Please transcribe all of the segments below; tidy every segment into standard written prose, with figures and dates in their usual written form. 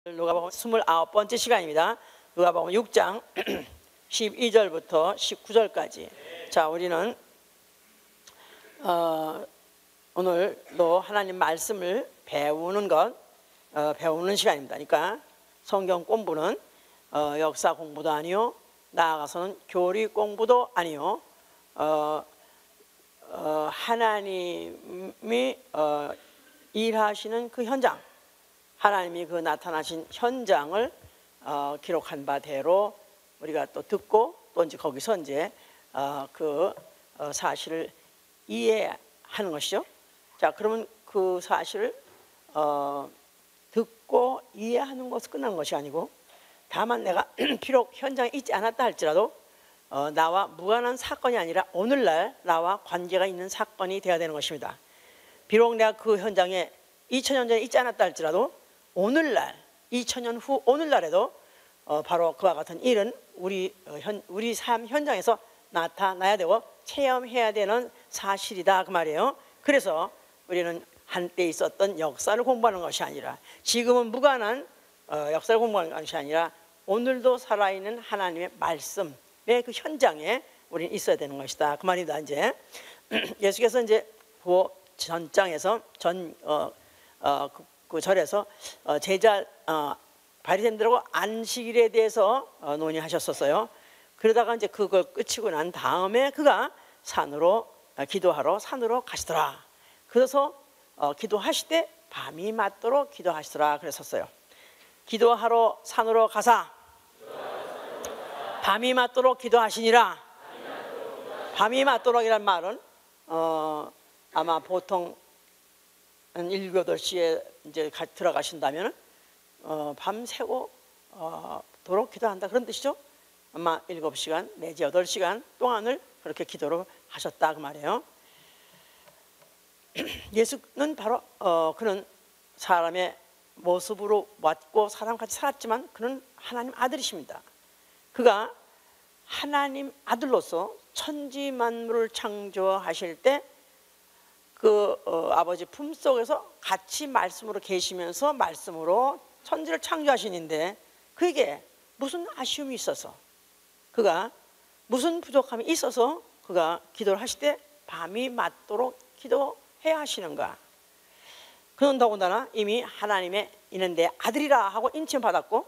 누가복음 29번째 시간입니다. 누가복음 6장 12절부터 19절까지. 자, 우리는 오늘도 하나님 말씀을 배우는 배우는 시간입니다. 그러니까 성경 공부는 역사 공부도 아니요, 나아가서는 교리 공부도 아니요, 하나님이 일하시는 그 현장, 하나님이 그 나타나신 현장을 기록한 바대로 우리가 또 듣고 또 이제 거기서 이제 그 사실을 이해하는 것이죠. 자, 그러면 그 사실을 듣고 이해하는 것은 끝난 것이 아니고, 다만 내가 비록 현장에 있지 않았다 할지라도 나와 무관한 사건이 아니라 오늘날 나와 관계가 있는 사건이 되어야 되는 것입니다. 비록 내가 그 현장에 2000년 전에 있지 않았다 할지라도 오늘날, 2000년 후 오늘날에도 바로 그와 같은 일은 우리 삶 현장에서 나타나야 되고 체험해야 되는 사실이다, 그 말이에요. 그래서 우리는 한때 있었던 역사를 공부하는 것이 아니라, 지금은 무관한 역사를 공부하는 것이 아니라 오늘도 살아있는 하나님의 말씀의 그 현장에 우리는 있어야 되는 것이다, 그 말이다. 이제 예수께서 이제 그 전장에서 그 절에서 제자 바리새인들하고 안식일에 대해서 논의하셨었어요. 그러다가 이제 그걸 끝이고 난 다음에 그가 산으로 기도하러 산으로 가시더라. 그래서 기도하실 때 밤이 맞도록 기도하시더라 그랬었어요. 기도하러 산으로 가사 밤이 맞도록 기도하시니라. 밤이 맞도록이란 말은 아마 보통 7, 8시에 이제 들어가신다면 밤새고 도록 기도한다, 그런 뜻이죠. 아마 7시간 내지 8시간 동안을 그렇게 기도를 하셨다, 그 말이에요. 예수는 바로 그는 사람의 모습으로 왔고 사람같이 살았지만 그는 하나님 아들이십니다. 그가 하나님 아들로서 천지 만물을 창조하실 때 그 아버지 품속에서 같이 말씀으로 계시면서 말씀으로 천지를 창조하시는데, 그에게 무슨 아쉬움이 있어서, 그가 무슨 부족함이 있어서 그가 기도를 하실 때 밤이 맞도록 기도해야 하시는가? 그는 더군다나 이미 하나님의 있는데 아들이라 하고 인칭받았고,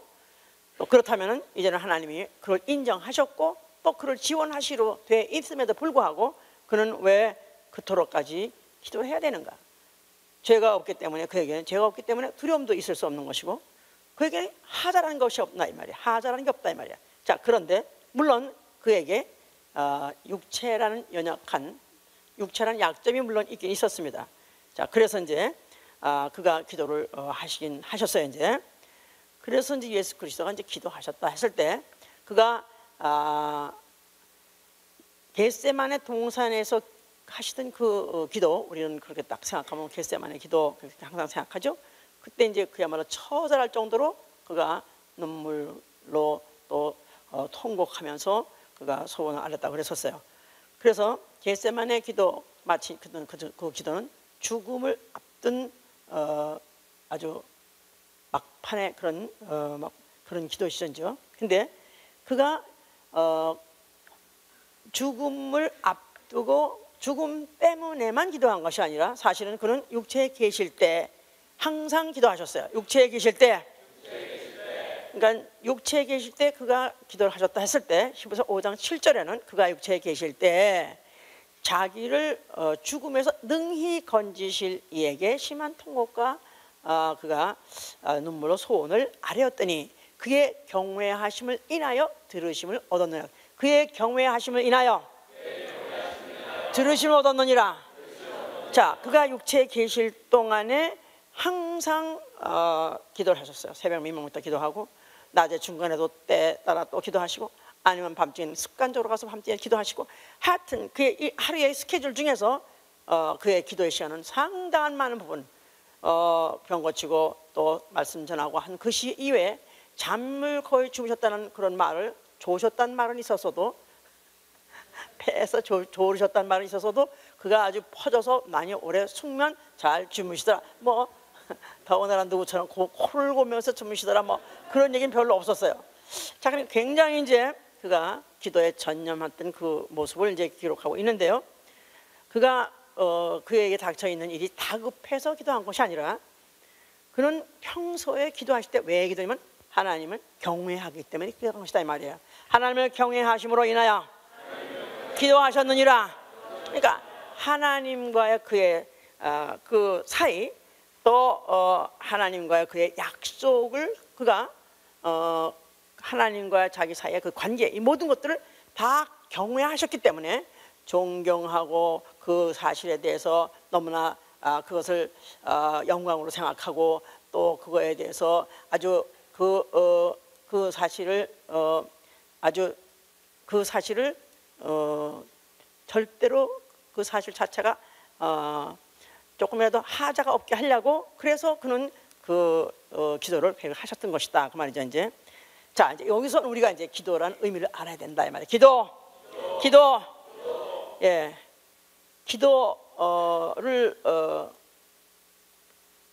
또 그렇다면 이제는 하나님이 그를 인정하셨고 또 그를 지원하시로 돼 있음에도 불구하고 그는 왜 그토록까지 기도를 해야 되는가? 죄가 없기 때문에, 그에게는 죄가 없기 때문에 두려움도 있을 수 없는 것이고, 그에게 하자라는 것이 없나 이 말이야. 하자라는 게 없다 이 말이야. 자, 그런데 물론 그에게 육체라는 연약한, 육체라는 약점이 물론 있긴 있었습니다. 자, 그래서 이제 그가 기도를 하시긴 하셨어요. 이제 그래서 이제 예수 그리스도가 이제 기도하셨다 했을 때, 그가 겟세마네 동산에서 하시던 그 기도, 우리는 그렇게 딱 생각하면 겟세마네 기도 그렇게 항상 생각하죠. 그때 이제 그야말로 처절할 정도로 그가 눈물로 또 통곡하면서 그가 소원을 알렸다고 그랬었어요. 그래서 겟세마네 기도, 마치 그 기도는 죽음을 앞둔 아주 막판의 그런 기도시죠. 근데 그가 죽음을 앞두고 죽음 때문에만 기도한 것이 아니라, 사실은 그는 육체에 계실 때 항상 기도하셨어요. 육체에 계실 때. 그러니까 육체에 계실 때 그가 기도를 하셨다 했을 때, 히브리서 5장 7절에는 그가 육체에 계실 때 자기를 죽음에서 능히 건지실 이에게 심한 통곡과 그가 눈물로 소원을 아뢰었더니 그의 경외하심을 인하여 들으심을 얻었느니라. 그의 경외하심을 인하여 들으심을 얻었느니라. 자, 그가 육체에 계실 동안에 항상 기도를 하셨어요. 새벽 민망부터 기도하고, 낮에 중간에도 때 따라 또 기도하시고, 아니면 밤중에 습관적으로 가서 밤중에 기도하시고, 하여튼 그의 하루의 스케줄 중에서 그의 기도의 시간은 상당한 많은 부분 병 고치고 또 말씀 전하고 한 그 시 이외에 잠을 거의 주무셨다는 그런 말을, 조셨다는 말은 있었어도, 폐에서 조르셨다는 말은 있었어도 그가 아주 퍼져서 많이 오래 숙면 잘 주무시더라, 뭐 더군다나 누구처럼 코를 고면서 주무시더라 뭐 그런 얘기는 별로 없었어요. 자, 그럼 굉장히 이제 그가 기도에 전념했던 그 모습을 이제 기록하고 있는데요. 그가 그에게 닥쳐 있는 일이 다급해서 기도한 것이 아니라 그는 평소에 기도하실 때 왜 기도하냐면 하나님을 경외하기 때문에 기도한 것이다 이 말이에요. 하나님을 경외하심으로 인하여 기도하셨느니라. 그러니까 하나님과의 그의 그 사이 또 하나님과의 그의 약속을 그가 하나님과 자기 사이의 그 관계 이 모든 것들을 다 경외하셨기 때문에 존경하고 그 사실에 대해서 너무나 그것을 영광으로 생각하고 또 그거에 대해서 아주 그 사실을 아주 그 사실을 절대로 그 사실 자체가 조금이라도 하자가 없게 하려고 그래서 그는 그 기도를 계획하셨던 것이다 그 말이죠. 이제 자 이제 여기서 우리가 이제 기도라는 의미를 알아야 된다 이 말이에요. 기도 예 기도를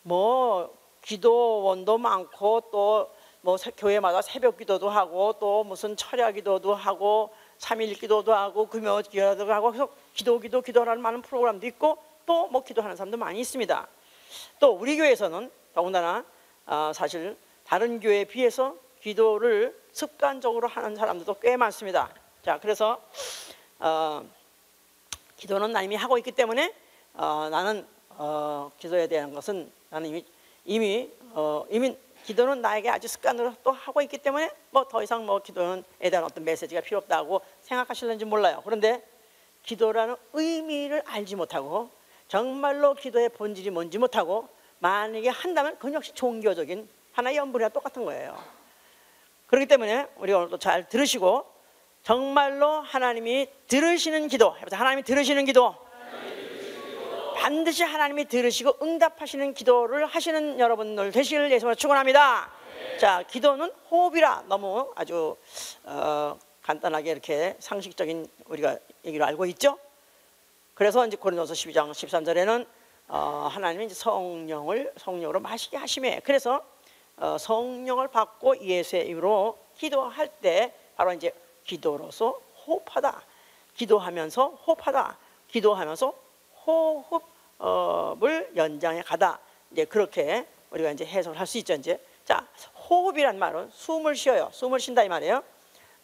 뭐 기도원도 많고 또 뭐 교회마다 새벽 기도도 하고 또 무슨 철야 기도도 하고 3일 기도도 하고 금요 기도도 하고 그래서 기도라는 많은 프로그램도 있고 또 뭐 기도하는 사람도 많이 있습니다. 또 우리 교회에서는 더군다나 사실 다른 교회에 비해서 기도를 습관적으로 하는 사람들도 꽤 많습니다. 자 그래서 기도는 나 이미 하고 있기 때문에 나는 기도에 대한 것은 나는 이미 기도는 나에게 아주 습관으로 또 하고 있기 때문에 뭐 더 이상 뭐 기도에 대한 어떤 메시지가 필요 없다고 생각하실는지 몰라요. 그런데 기도라는 의미를 알지 못하고 정말로 기도의 본질이 뭔지 못하고 만약에 한다면 그건 역시 종교적인 하나의 연분이랑 똑같은 거예요. 그렇기 때문에 우리 오늘도 잘 들으시고 정말로 하나님이 들으시는 기도, 하나님이 들으시는 기도, 반드시 하나님이 들으시고 응답하시는 기도를 하시는 여러분들 되시기를 예수님으로 축원합니다. 자, 기도는 호흡이라 너무 아주 간단하게 이렇게 상식적인 우리가 얘기를 알고 있죠. 그래서 이제 고린도서 12장 13절에는 하나님이 이제 성령으로 마시게 하심에 그래서 성령을 받고 예수의 이름으로 기도할 때 바로 이제 기도로서 호흡하다, 기도하면서 호흡하다, 기도하면서 호흡을 연장해 가다. 이제 그렇게 우리가 이제 해석을 할 수 있죠. 이제 자 호흡이란 말은 숨을 쉬어요. 숨을 쉰다 이 말이에요.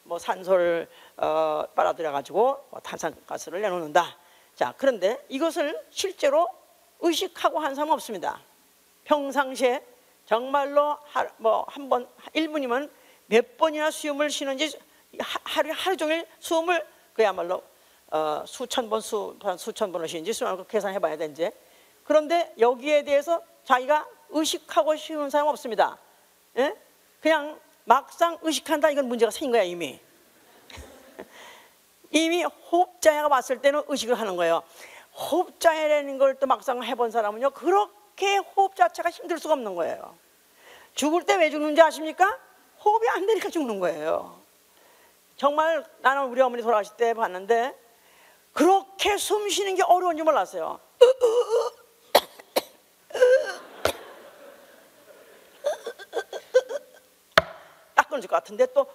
뭐 산소를 빨아들여 가지고 탄산가스를 내놓는다. 자 그런데 이것을 실제로 의식하고 한 사람은 없습니다. 평상시에 정말로 뭐 한 번 1분이면 몇 번이나 숨을 쉬는지 하루 종일 숨을 그야말로 수천 번을 쉬는지 수만 계산해 봐야 되는지. 그런데 여기에 대해서 자기가 의식하고 쉬는 사람 없습니다. 예? 그냥 막상 의식한다 이건 문제가 생긴 거야 이미. 이미 호흡자가 왔을 때는 의식을 하는 거예요. 호흡자라는 걸 또 막상 해본 사람은요 그렇게 호흡 자체가 힘들 수가 없는 거예요. 죽을 때 왜 죽는지 아십니까? 호흡이 안 되니까 죽는 거예요. 정말 나는 우리 어머니 돌아가실 때 봤는데 그렇게 숨 쉬는 게 어려운 줄 몰랐어요. 딱 끊어질 것 같은데 또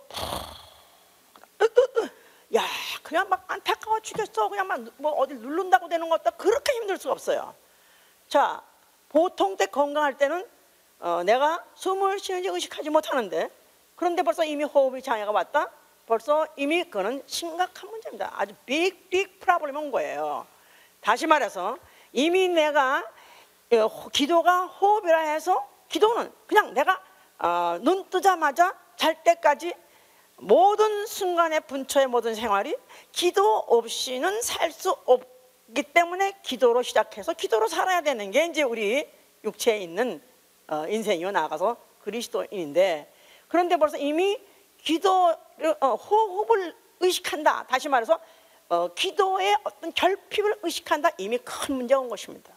야, 그냥 막 안타까워 죽겠어. 그냥 막 뭐 어디 누른다고 되는 것도 그렇게 힘들 수가 없어요. 자, 보통 때 건강할 때는 내가 숨을 쉬는지 의식하지 못하는데 그런데 벌써 이미 호흡이 장애가 왔다? 벌써 이미 그거는 심각한 문제입니다. 아주 빅 프로블렘이 온 거예요. 다시 말해서 이미 내가 기도가 호흡이라 해서 기도는 그냥 내가 눈 뜨자마자 잘 때까지 모든 순간의 분초의 모든 생활이 기도 없이는 살 수 없기 때문에 기도로 시작해서 기도로 살아야 되는 게 이제 우리 육체에 있는 인생이요 나아가서 그리스도인인데 그런데 벌써 이미 호흡을 의식한다. 다시 말해서 기도의 어떤 결핍을 의식한다. 이미 큰 문제가 온 것입니다.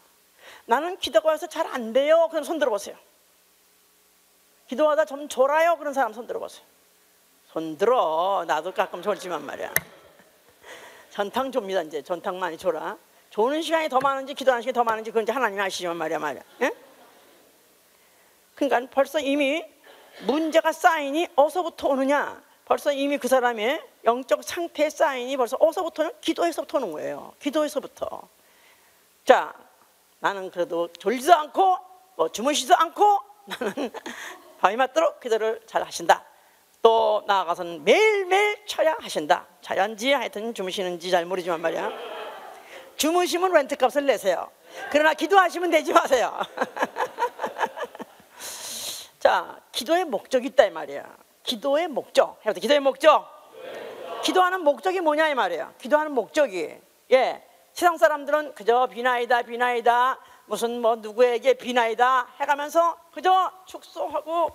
나는 기도가 와서 잘 안 돼요. 그럼 손 들어보세요. 기도하다 좀 졸아요. 그런 사람 손 들어보세요. 손 들어. 나도 가끔 졸지만 말이야. 전탕 좁니다. 이제 전탕 많이 졸아. 조는 시간이 더 많은지 기도하는 시간이 더 많은지 그건 이제 하나님이 아시지만 말이야. 예? 그러니까 벌써 이미 문제가 사인이 어디서부터 오느냐, 벌써 이미 그 사람의 영적 상태의 사인이 벌써 어디서부터는 기도에서부터 오는 거예요. 기도에서부터. 자, 나는 그래도 졸지도 않고 주무시지도 않고 나는 밤이 맞도록 기도를 잘 하신다. 또 나아가서는 매일매일 쳐야 하신다. 자야인지 하여튼 주무시는지 잘 모르지만 말이야, 주무시면 렌트값을 내세요. 그러나 기도하시면 내지 마세요. 자, 기도의 목적이 있다 이 말이야. 기도의 목적. 해보세요. 기도의 목적. 기도하는 목적이 뭐냐 이 말이에요. 기도하는 목적이, 세상 사람들은 그저 비나이다 비나이다, 무슨 뭐 누구에게 비나이다 해가면서 그저 축소하고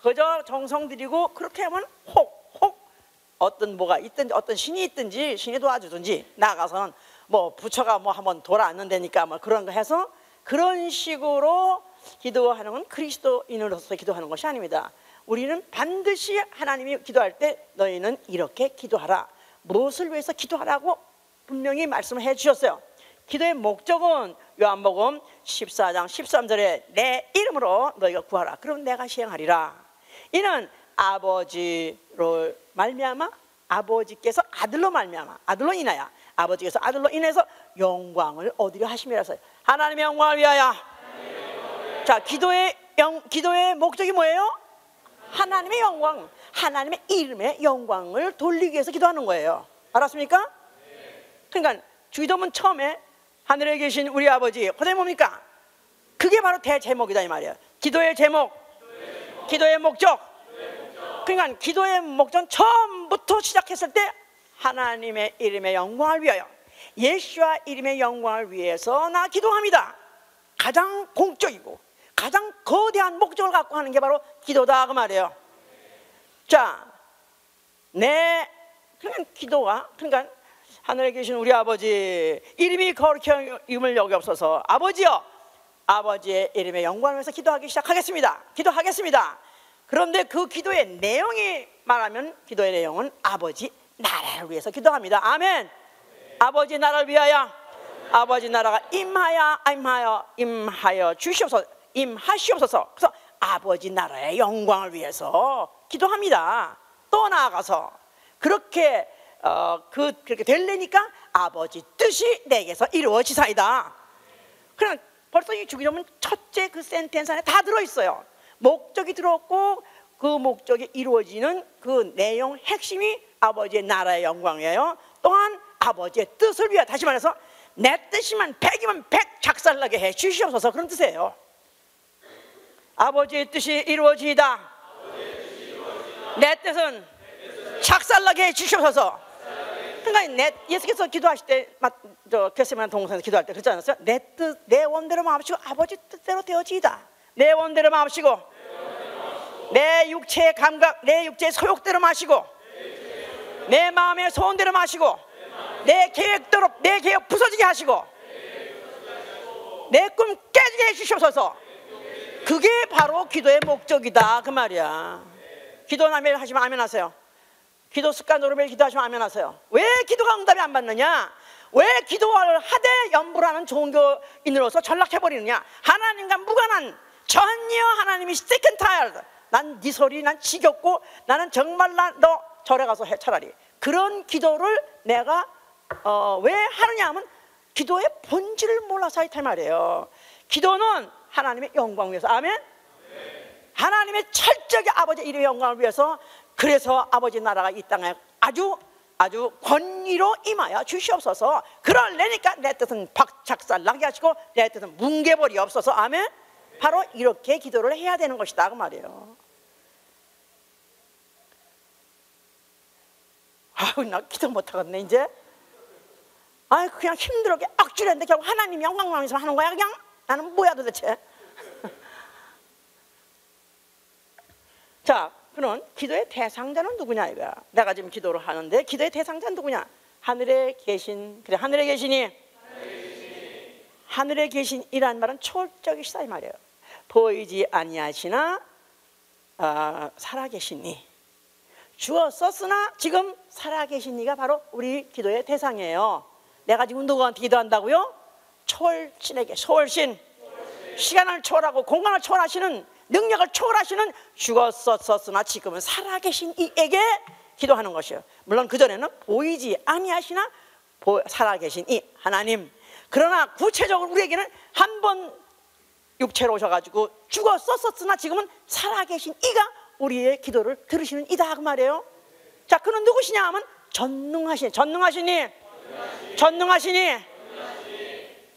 그저 정성 들이고 그렇게 하면 혹 어떤 뭐가 있든지, 어떤 신이 있든지 신이 도와주든지, 나가서는 뭐 부처가 뭐 한번 돌아왔는데니까 뭐 그런 거 해서 그런 식으로 기도하는 건 그리스도인으로서 기도하는 것이 아닙니다. 우리는 반드시 하나님이 기도할 때 너희는 이렇게 기도하라, 무엇을 위해서 기도하라고 분명히 말씀을 해 주셨어요. 기도의 목적은 요한복음 14장 13절에 내 이름으로 너희가 구하라, 그럼 내가 시행하리라. 이는 아버지로 말미암아, 아버지께서 아들로 말미암아, 아들로 인하여, 아버지께서 아들로 인해서 영광을 얻으려 하심이라서요. 하나님의 영광을 위하여. 자, 기도의 목적이 뭐예요? 하나님의 영광, 하나님의 이름의 영광을 돌리기 위해서 기도하는 거예요. 알았습니까? 그러니까 주기도문 처음에 하늘에 계신 우리 아버지, 그게 뭡니까? 그게 바로 대제목이다 이 말이에요. 기도의 제목, 기도의 목적. 그러니까 기도의 목적은 처음부터 시작했을 때 하나님의 이름의 영광을 위하여, 예수와 이름의 영광을 위해서 나 기도합니다. 가장 공적이고 가장 거대한 목적을 갖고 하는 게 바로 기도다 그 말이에요. 자, 그러니까 기도가, 그러니까 하늘에 계신 우리 아버지, 이름이 거룩히 여김을 여기옵소서. 아버지여, 아버지의 이름의 영광을 위해서 기도하기 시작하겠습니다. 기도하겠습니다. 그런데 그 기도의 내용이 말하면, 기도의 내용은 아버지 나라를 위해서 기도합니다. 아멘. 아버지 나라를 위하여, 아버지 나라가 임하여 주시옵소서, 임하시옵소서. 그래서 아버지 나라의 영광을 위해서 기도합니다. 또 나아가서 그렇게 그렇게 되려니까 아버지 뜻이 내게서 이루어지사이다. 그냥 벌써 이 주기도문 첫째 그 센텐스 안에 다 들어있어요. 목적이 들어있고 그 목적이 이루어지는 그 내용 핵심이 아버지의 나라의 영광이에요. 또한 아버지의 뜻을 위하여, 다시 말해서 내 뜻이면 백이면 백 작살나게 해 주시옵소서, 그런 뜻이에요. 아버지의 뜻이 이루어지이다. 내 뜻은 작살나게 해 주시옵소서. 그러니까 예수께서 기도하실 때, 겟세마네 동산에서 기도할 때 그러지 않았어요? 내 뜻, 내 원대로 마음치고 아버지 뜻대로 되어지이다. 내 원대로 마음치고, 내 육체의 감각, 내 육체의 소욕대로 마시고, 내 마음의 소원대로 마시고, 내 계획대로, 내 계획 부서지게 하시고, 내 꿈 깨지게 해주셔서, 그게 바로 기도의 목적이다 그 말이야. 기도나 매일 하시면 아멘 하세요. 기도 습관으로 매일 기도하시면 아멘 하세요. 왜 기도가 응답이 안 받느냐? 왜 기도를 하되 연불하는 종교인으로서 전락해버리느냐? 하나님과 무관한, 전혀 하나님이 sick and tired, 난 네 소리 난 지겹고 나는 정말 너 절에 가서 해 차라리. 그런 기도를 내가 왜 하느냐 하면 기도의 본질을 몰라서 하이탈 말이에요. 기도는 하나님의 영광을 위해서, 아멘? 하나님의 철저하게 아버지의 이름의 영광을 위해서, 그래서 아버지 나라가 이 땅에 아주 권위로 임하여 주시옵소서. 그러려니까 내 뜻은 박작살나게 하시고 내 뜻은 뭉개버리옵소서. 아멘? 바로 이렇게 기도를 해야 되는 것이다 그 말이에요. 아유, 나 기도 못하겠네 이제. 아유, 그냥 힘들게 억지로했는데 결국 하나님 영광만 위해서 하는 거야 그냥. 나는 뭐야 도대체. 자, 그럼 기도의 대상자는 누구냐 이거야. 내가 지금 기도를 하는데 기도의 대상자는 누구냐? 하늘에 계신, 그래, 하늘에 계시니, 하늘에 계신이란 말은 초월적이시다 이 말이에요. 보이지 아니하시나 살아계시니, 주었었으나 지금 살아계신 이가 바로 우리 기도의 대상이에요. 내가 지금 누구한테 기도한다고요? 초월신에게, 초월신, 시간을 초월하고 공간을 초월하시는 능력을 초월하시는 죽었었으나 지금은 살아계신 이에게 기도하는 것이요. 물론 그전에는 보이지 아니하시나 살아계신 이 하나님. 그러나 구체적으로 우리에게는 한 번 육체로 오셔가지고 죽었었으나 지금은 살아계신 이가 우리의 기도를 들으시는 이다 그 말이에요. 자, 그는 누구시냐 하면 전능하시니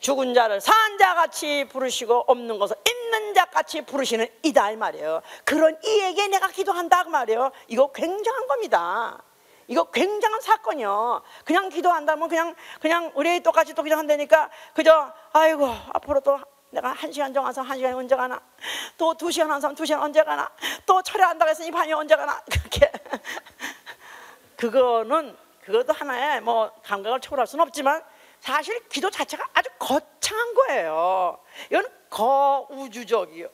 죽은 자를 산 자같이 부르시고 없는 것을 있는 자같이 부르시는 이다 이 말이에요. 그런 이에게 내가 기도한다 그 말이에요. 이거 굉장한 겁니다. 이거 굉장한 사건이요. 그냥 기도한다면 그냥 우리 똑같이 또 기도한다니까 그저 아이고 앞으로 또 내가 1시간 정해서 1시간이 언제 가나, 또 2시간 한 사람 2시간 언제 가나, 또 철회한다고 했으니 밤이 언제 가나, 그렇게 그것도 하나의 뭐 감각을 초월할 수는 없지만 사실 기도 자체가 아주 거창한 거예요. 이건 거우주적이요,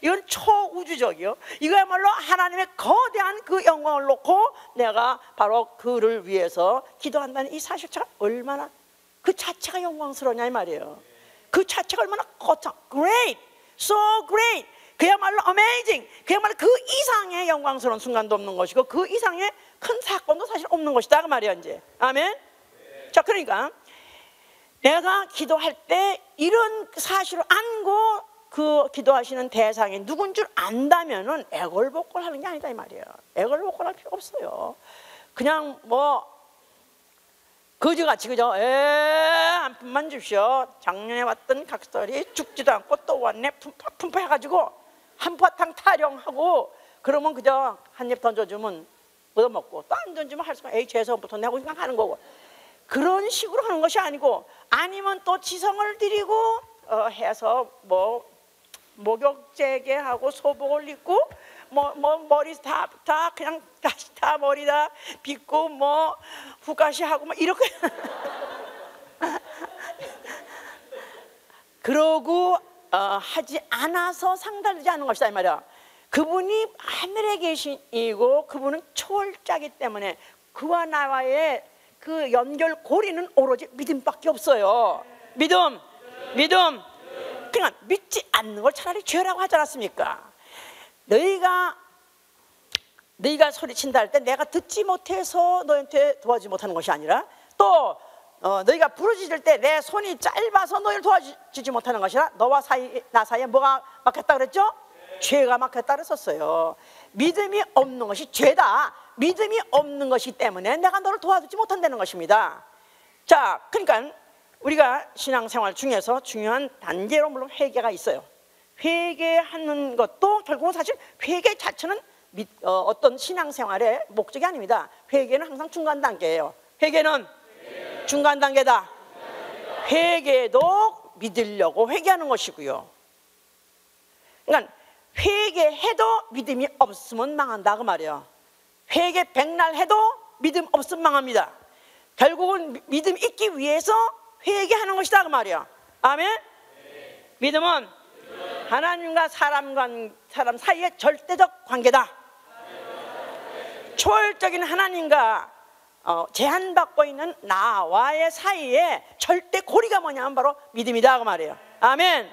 이건 초우주적이요. 이거야말로 하나님의 거대한 그 영광을 놓고 내가 바로 그를 위해서 기도한다는 이 사실 자체가 얼마나 그 자체가 영광스러우냐 이 말이에요. 그 자체가 얼마나 거창, great, so great, 그야말로 amazing, 그야말로 그 이상의 영광스러운 순간도 없는 것이고 그 이상의 큰 사건도 사실 없는 것이다 그 말이야 이제. 아멘. 자, 그러니까 내가 기도할 때 이런 사실을 안고 그 기도하시는 대상이 누군 줄 안다면은 애걸복걸하는 게 아니다 이 말이에요. 애걸복걸할 필요 없어요. 그냥 뭐 거지같이 그죠? 한 푼만 주십시오. 작년에 왔던 각설이 죽지도 않고 또 왔네. 품파 해가지고 한바탕 타령하고 그러면 그저 한 입 던져주면 얻어먹고 또 안 던지면 할 수가 에이 죄송부터 내고 그냥 하는 거고, 그런 식으로 하는 것이 아니고, 아니면 또 지성을 드리고 해서 뭐 목욕제게하고 소복을 입고 뭐 머리 다 그냥 다시 다 머리 다 빗고 뭐 후가시 하고 뭐 이렇게 그러고 하지 않아서 상달되지 않는 것이다 이 말이야. 그분이 하늘에 계시고 그분은 초월자이기 때문에 그와 나와의 그 연결고리는 오로지 믿음밖에 없어요. 믿음. 그냥 믿지 않는 걸 차라리 죄라고 하지 않았습니까? 너희가 소리친다 할 때 내가 듣지 못해서 너희한테 도와주지 못하는 것이 아니라, 또 너희가 부르짖을 때 내 손이 짧아서 너희를 도와주지 못하는 것이라 너와 나 사이에 뭐가 막혔다 그랬죠? 죄가 막혔다 그랬었어요. 믿음이 없는 것이 죄다. 믿음이 없는 것이 때문에 내가 너를 도와주지 못한다는 것입니다. 자, 그러니까 우리가 신앙생활 중에서 중요한 단계로 물론 회개가 있어요. 회개하는 것도 결국은 사실 회개 자체는 어떤 신앙생활의 목적이 아닙니다. 회개는 항상 중간 단계예요. 회개는 중간 단계다. 회개도 믿으려고 회개하는 것이고요. 그러니까 회개해도 믿음이 없으면 망한다 그 말이에요. 회개 백날 해도 믿음 없으면 망합니다. 결국은 믿음 있기 위해서 회개하는 것이다 그 말이야. 아멘. 믿음은 하나님과 사람 사이의 절대적 관계다. 초월적인 하나님과 제한받고 있는 나와의 사이에 절대 고리가 뭐냐면 바로 믿음이다 그 말이에요. 아멘.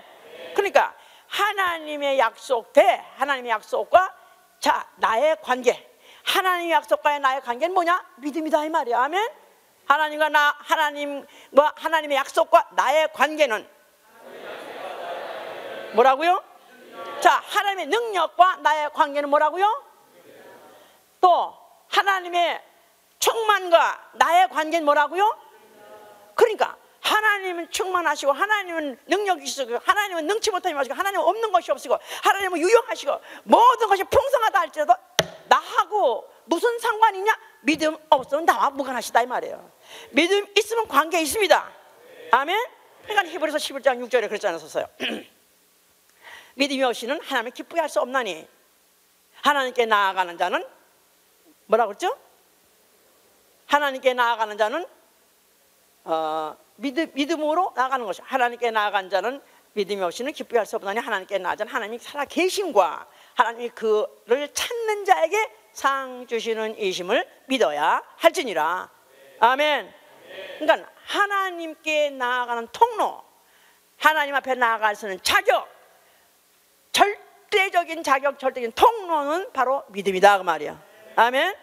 그러니까 하나님의 약속과 나의 관계, 하나님의 약속과의 나의 관계는 뭐냐? 믿음이다 이 말이야. 아멘. 하나님의 약속과 나의 관계는 뭐라고요? 자, 하나님의 능력과 나의 관계는 뭐라고요? 또 하나님의 충만과 나의 관계는 뭐라고요? 그러니까 하나님은 충만하시고, 하나님은 능력이 있으시고, 하나님은 능치 못하지 마시고, 하나님은 없는 것이 없으시고, 하나님은 유용하시고, 모든 것이 풍성하다 할지라도 나하고 무슨 상관이 있냐? 믿음 없으면 나와 무관하시다 이 말이에요. 믿음 있으면 관계 있습니다. 아멘. 그러니까 히브리서 11장 6절에 그렇지 않았었어요? 믿음이 없이는 하나님을 기쁘게 할 수 없나니 하나님께 나아가는 자는 뭐라고 그랬죠? 하나님께 나아가는 자는 믿음으로 나아가는 것이죠. 하나님께 나아간 자는 믿음이 없이는 기쁘게 할 수 없나니 하나님께 나아간 자는 하나님이 살아 계심과 하나님이 그를 찾는 자에게 상 주시는 이심을 믿어야 할지니라. 아멘. 그러니까 하나님께 나아가는 통로, 하나님 앞에 나아갈 수 있는 자격, 절대적인 자격, 절대적인 통로는 바로 믿음이다 그 말이야. 아멘.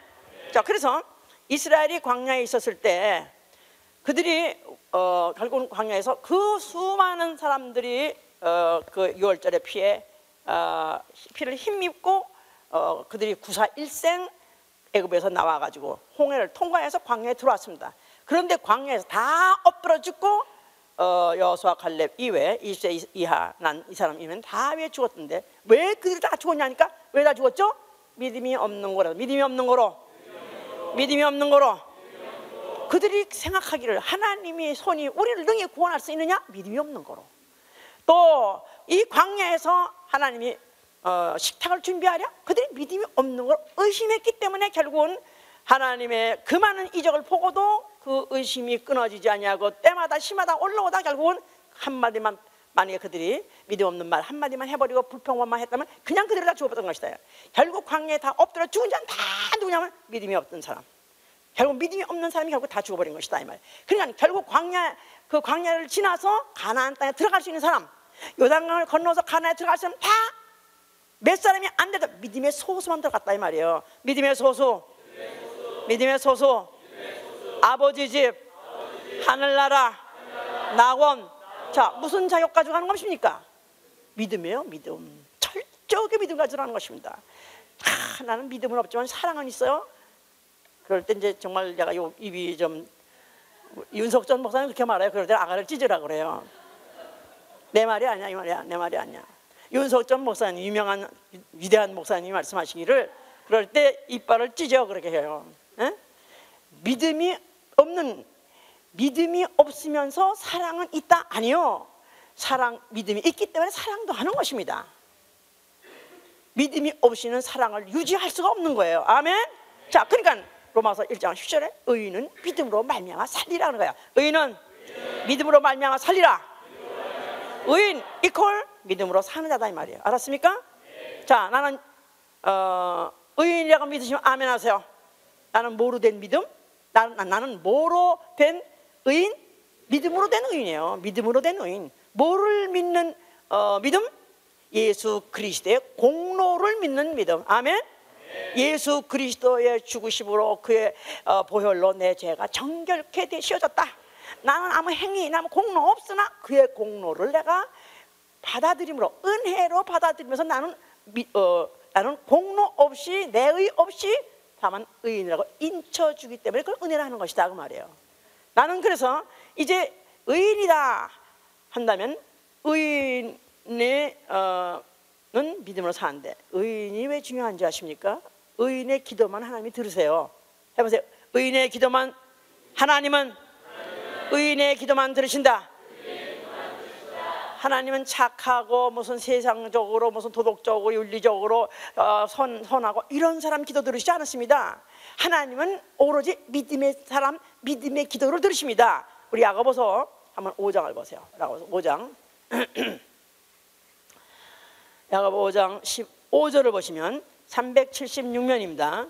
자, 그래서 이스라엘이 광야에 있었을 때 그들이 결국은 광야에서 그 수많은 사람들이 그 6월절의 피를 힘입고 그들이 구사 일생 애굽에서 나와가지고 홍해를 통과해서 광야에 들어왔습니다. 그런데 광야에서 다 엎드려 죽고 여호수아 갈렙 이외 20세 이하 난 이 사람 이면 다 왜 죽었던데 왜 그들이 다 죽었냐니까 왜 다 죽었죠? 믿음이 없는 거로. 믿음이 없는 거로. 믿음이 없는 거로. 그들이 생각하기를 하나님의 손이 우리를 능히 구원할 수 있느냐? 믿음이 없는 거로. 또 이 광야에서 하나님이 식탁을 준비하랴? 그들이 믿음이 없는 걸 의심했기 때문에 결국은 하나님의 그 많은 이적을 보고도 그 의심이 끊어지지 아니하고 때마다 시마다 올라오다 결국은 한마디만, 만약에 그들이 믿음 없는 말 한마디만 해버리고 불평만 했다면 그냥 그들이 다 죽어버렸던 것이다. 결국 광야에 다 엎드려 죽은 자는 다 누구냐면 믿음이 없던 사람. 결국 믿음이 없는 사람이 결국 다 죽어버린 것이다 이 말. 그러니까 결국 그 광야를 지나서 가나안 땅에 들어갈 수 있는 사람, 요단강을 건너서 가나안에 들어갈 사람 다 몇 사람이 안 돼도 믿음의 소수만 들어갔다 이 말이에요. 믿음의 소수. 믿음의 소수. 아버지 집, 하늘나라, 낙원. 자, 무슨 자격 가지고 가는 것입니까? 믿음이에요. 믿음. 철저하게 믿음 가지고 가는 것입니다. 나는 믿음은 없지만 사랑은 있어요. 그럴 때 이제 정말 내가 입이 좀, 윤석전 목사님 그렇게 말해요. 그럴 때 아가를 찢으라 그래요. 내 말이 아니야 이 말이야. 내 말이 아니야. 윤석전 목사님, 유명한 위대한 목사님이 말씀하시기를 그럴 때 이빨을 찢어 그렇게 해요. 에? 믿음이 없으면서 사랑은 있다? 아니요. 믿음이 있기 때문에 사랑도 하는 것입니다. 믿음이 없이는 사랑을 유지할 수가 없는 거예요. 아멘. 자, 그러니까 로마서 1장 10절에 의인은 믿음으로 말미암아 살리라는 거야. 의인은 믿음으로 말미암아 살리라. 의인 이퀄 믿음으로 사는 자다 이 말이에요. 알았습니까? 자, 나는 의인이라고 믿으시면 아멘 하세요. 나는 뭐로 된 믿음? 나는 뭐로 된 의인? 믿음으로 된 의인이에요. 믿음으로 된 의인. 뭐를 믿는 믿음? 예수 그리스도의 공로를 믿는 믿음. 아멘. 예수 그리스도의 죽으심으로 그의 보혈로 내 죄가 정결케 되시어졌다. 나는 아무 행위, 아무 공로 없으나 그의 공로를 내가 받아들임으로, 은혜로 받아들이면서 나는 공로 없이, 내의 없이 다만 의인이라고 인쳐주기 때문에 그걸 은혜라 하는 것이다 그 말이에요. 나는 그래서 이제 의인이다 한다면 의인의 는 믿음으로 사는데 의인이 왜 중요한지 아십니까? 의인의 기도만 하나님이 들으세요. 해보세요. 의인의 기도만 하나님은 의인의 기도만 들으신다. 하나님은 착하고 무슨 세상적으로 무슨 도덕적으로 윤리적으로 선하고 이런 사람 기도 들으시지 않았습니다. 하나님은 오로지 믿음의 사람 믿음의 기도를 들으십니다. 우리 야고보서 한번 5장을 보세요. 야고보서 5장 야고보 5장 15절을 보시면 376면입니다.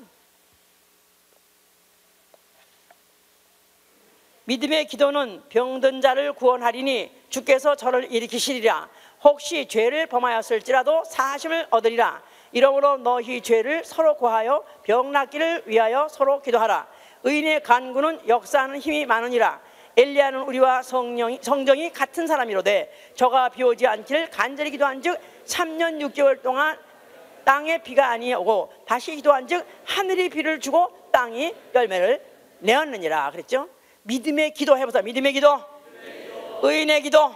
믿음의 기도는 병든 자를 구원하리니 주께서 저를 일으키시리라. 혹시 죄를 범하였을지라도 사하심을 얻으리라. 이러므로 너희 죄를 서로 고하여 병 낫기를 위하여 서로 기도하라. 의인의 간구는 역사하는 힘이 많으니라. 엘리야는 우리와 성정이 같은 사람이로되 저가 비 오지 않기를 간절히 기도한즉 3년 6개월 동안 땅에 비가 아니오고 다시 기도한즉 하늘이 비를 주고 땅이 열매를 내었느니라. 그랬죠? 믿음의 기도 해보자. 믿음의 기도, 의인의 기도.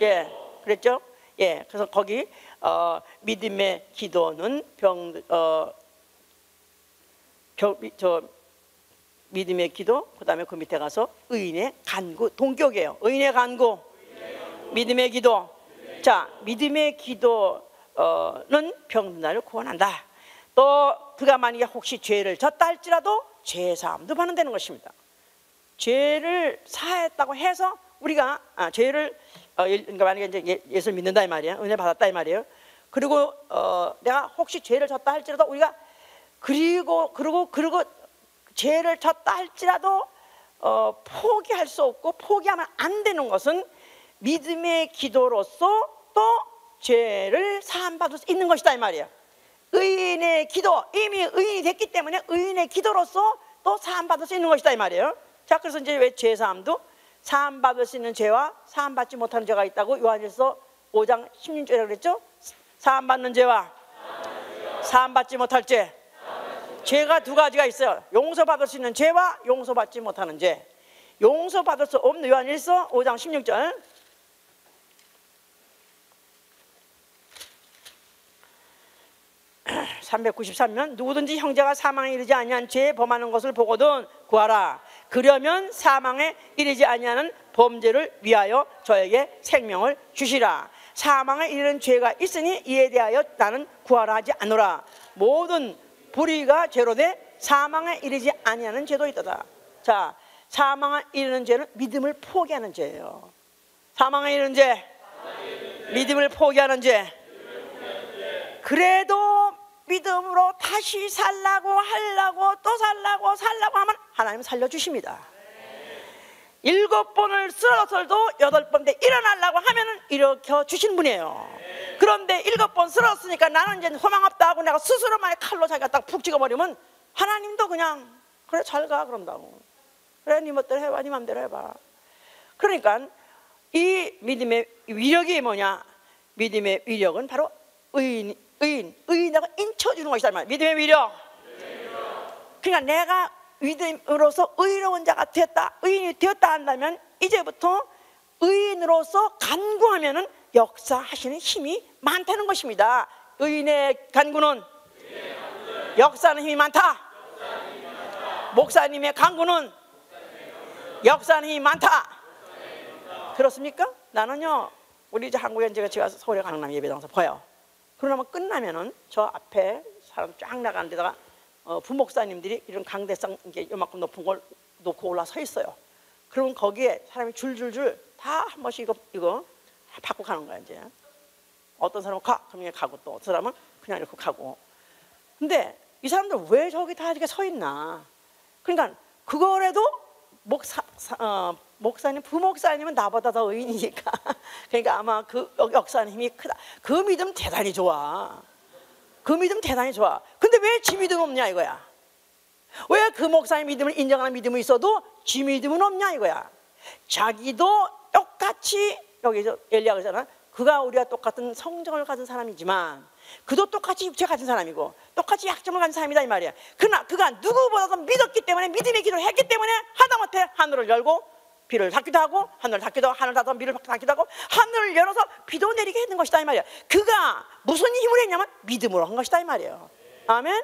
예, 그랬죠? 예, 그래서 거기 믿음의 기도는 믿음의 기도, 그 다음에 그 밑에 가서 의인의 간구, 동격이에요. 의인의 간구, 믿음의 기도. 자, 믿음의 기도는 병든 자를 구원한다. 또 그가 만약에 혹시 죄를 졌다 할지라도 죄 사함도 받는다는 것입니다. 죄를 사했다고 해서 우리가 죄를 그러니까 만약에 이제 예수를 믿는다 이 말이에요. 은혜 받았다 이 말이에요. 그리고 내가 혹시 죄를 졌다 할지라도 우리가 그리고 죄를 졌다 할지라도 포기할 수 없고 포기하면 안 되는 것은 믿음의 기도로서 또 죄를 사함받을 수 있는 것이다 이 말이에요. 의인의 기도, 이미 의인이 됐기 때문에 의인의 기도로서 또 사함받을 수 있는 것이다 이 말이에요. 자, 그래서 이제 왜 죄사함도 사함받을 수 있는 죄와 사함받지 못하는 죄가 있다고 요한일서 5장 16절에 그랬죠. 사함받는 죄와 사함받지 못할 죄. 죄가 두 가지가 있어요. 용서받을 수 있는 죄와 용서받지 못하는 죄. 용서받을 수 없는 요한일서 5장 16절. 393면 누구든지 형제가 사망에 이르지 아니한 죄에 범하는 것을 보거든 구하라. 그러면 사망에 이르지 아니하는 범죄를 위하여 저에게 생명을 주시라. 사망에 이르는 죄가 있으니 이에 대하여 나는 구하라 하지 않노라. 모든 불의가 죄로 돼 사망에 이르지 아니하는 죄도 있도다. 자, 사망에 이르는 죄는 믿음을 포기하는 죄예요. 사망에 이르는 죄, 믿음을 포기하는 죄. 그래도 믿음으로 다시 살라고 하려고 또 살라고 하면 하나님 살려주십니다. 7번을 쓰러져도 8번째 일어나려고 하면은 일으켜 주신 분이에요. 그런데 7번 쓰러졌으니까 나는 이제 소망 없다 하고 내가 스스로만의 칼로 자기가 딱 푹 찍어버리면 하나님도 그냥 그래 잘 가 그런다고. 그래 네 멋대로 해봐, 네 맘대로 해봐. 그러니까 이 믿음의 위력이 뭐냐? 믿음의 위력은 바로 의인에게 인쳐주는 것이다 말이야. 믿음의 위력. 그러니까 내가 믿음으로서 의로운 자가 되었다, 의인이 되었다 한다면 이제부터 의인으로서 간구하면은 역사하시는 힘이 많다는 것입니다. 의인의 간구는 역사하는 힘이 많다. 목사님의 간구는 역사하는 힘이 많다. 그렇습니까? 나는요, 우리 이제 한국에 제가 서울에 강남 예배당에서 봐요. 그러면 끝나면은 저 앞에 사람 쫙 나가는 데다가 부목사님들이 이런 강대상 이게 요만큼 높은 걸 놓고 올라서 있어요. 그러면 거기에 사람이 줄줄줄 다 한 번씩 이거 받고 가는 거야 이제. 어떤 사람은 가, 그럼 가고 또 어떤 사람은 그냥 이렇게 가고. 근데 이 사람들 왜 저기 다 이렇게 서 있나? 그러니까 그거라도 목사님, 부목사님은 나보다 더 의인이니까. 그러니까 아마 그 역사하는 힘이 크다. 그 믿음 대단히 좋아. 그 믿음 대단히 좋아. 근데 왜 지 믿음 없냐 이거야. 왜 그 목사의 믿음을 인정하는 믿음이 있어도 지 믿음은 없냐 이거야. 자기도 똑같이 여기 엘리야가 그러잖아. 그가 우리가 똑같은 성정을 가진 사람이지만 그도 똑같이 육체 가진 사람이고 똑같이 약점을 가진 사람이다 이 말이야. 그러나 그가 누구보다도 믿었기 때문에 믿음의 기도를 했기 때문에 하다못해 하늘을 열고 비를 닫기도 하고 하늘을 닫기도 하고 하늘을 닫아서 비를 닫기도 하고 하늘을 열어서 비도 내리게 했는 것이다 이 말이야. 그가 무슨 힘을 했냐면 믿음으로 한 것이다 이 말이에요. 아멘.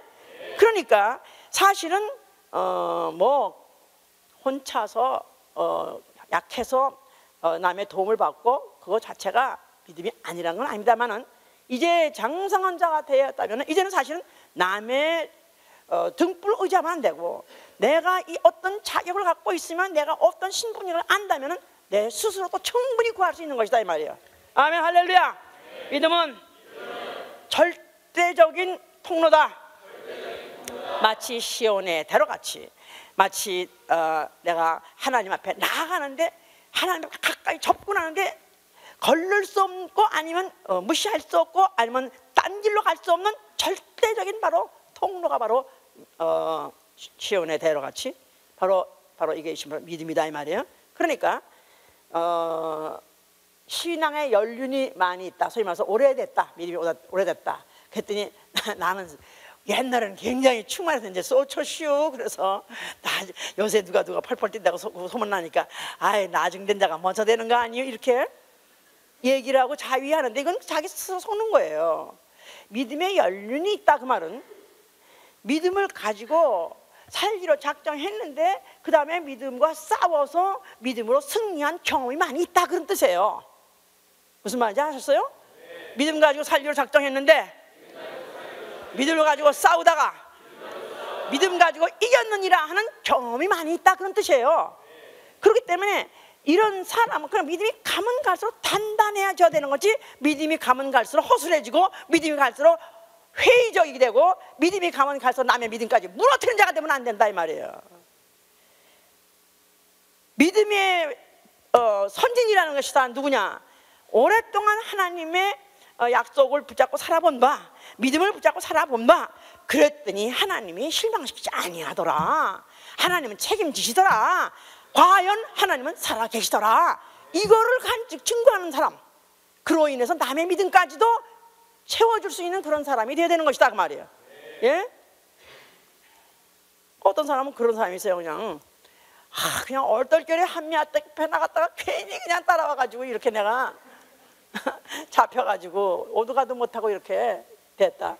그러니까 사실은 뭐 혼자서 약해서 남의 도움을 받고 그거 자체가 믿음이 아니라는 건 아닙니다만은 이제 장성한 자가 되었다면 이제는 사실은 남의 등불 의지하면 안 되고 내가 이 어떤 자격을 갖고 있으면 내가 어떤 신분을 안다면 내 스스로도 충분히 구할 수 있는 것이다 이 말이에요. 아멘 할렐루야. 믿음은 절대적인 통로다. 마치 시온의 대로같이 마치 내가 하나님 앞에 나아가는데 하나님 앞에 가까이 접근하는데 걸릴 수 없고 아니면 무시할 수 없고 아니면 딴 길로 갈 수 없는 절대적인 바로 통로가 바로 시온의 대로같이 바로 이게 믿음이다 이 말이에요. 그러니까 신앙의 연륜이 많이 있다. 소위 말해서 오래됐다. 믿음이 오래됐다. 그랬더니 나는 옛날에는 굉장히 충만해서 이제 쏘초슈 그래서 요새 누가 펄펄 뛴다고 소문나니까 아이 나중된 자가 먼저 되는 거 아니에요? 이렇게 얘기를 하고 자위하는데 이건 자기 스스로 속는 거예요. 믿음의 연륜이 있다 그 말은 믿음을 가지고 살기로 작정했는데 그 다음에 믿음과 싸워서 믿음으로 승리한 경험이 많이 있다 그런 뜻이에요. 무슨 말인지 아셨어요? 믿음 가지고 살기로 작정했는데 믿음을 가지고 싸우다가 믿음 가지고 이겼느니라 하는 경험이 많이 있다 그런 뜻이에요. 그렇기 때문에 이런 사람은 그냥 믿음이 가면 갈수록 단단해져야 되는 거지 믿음이 가면 갈수록 허술해지고 믿음이 갈수록 회의적이게 되고 믿음이 가면 갈수록 남의 믿음까지 무너뜨리는 자가 되면 안 된다 이 말이에요. 믿음의 선진이라는 것이 다 누구냐? 오랫동안 하나님의 약속을 붙잡고 살아본 바, 믿음을 붙잡고 살아본 바, 그랬더니 하나님이 실망시키지 아니하더라. 하나님은 책임지시더라. 과연 하나님은 살아계시더라. 이거를 간직 증거하는 사람, 그로 인해서 남의 믿음까지도 채워줄 수 있는 그런 사람이 되어야 되는 것이다 그 말이에요. 예? 어떤 사람은 그런 사람이 있어요. 그냥 얼떨결에 한미 앞에 나갔다가 괜히 그냥 따라와가지고 이렇게 내가 잡혀가지고 오도가도 못하고 이렇게 됐다.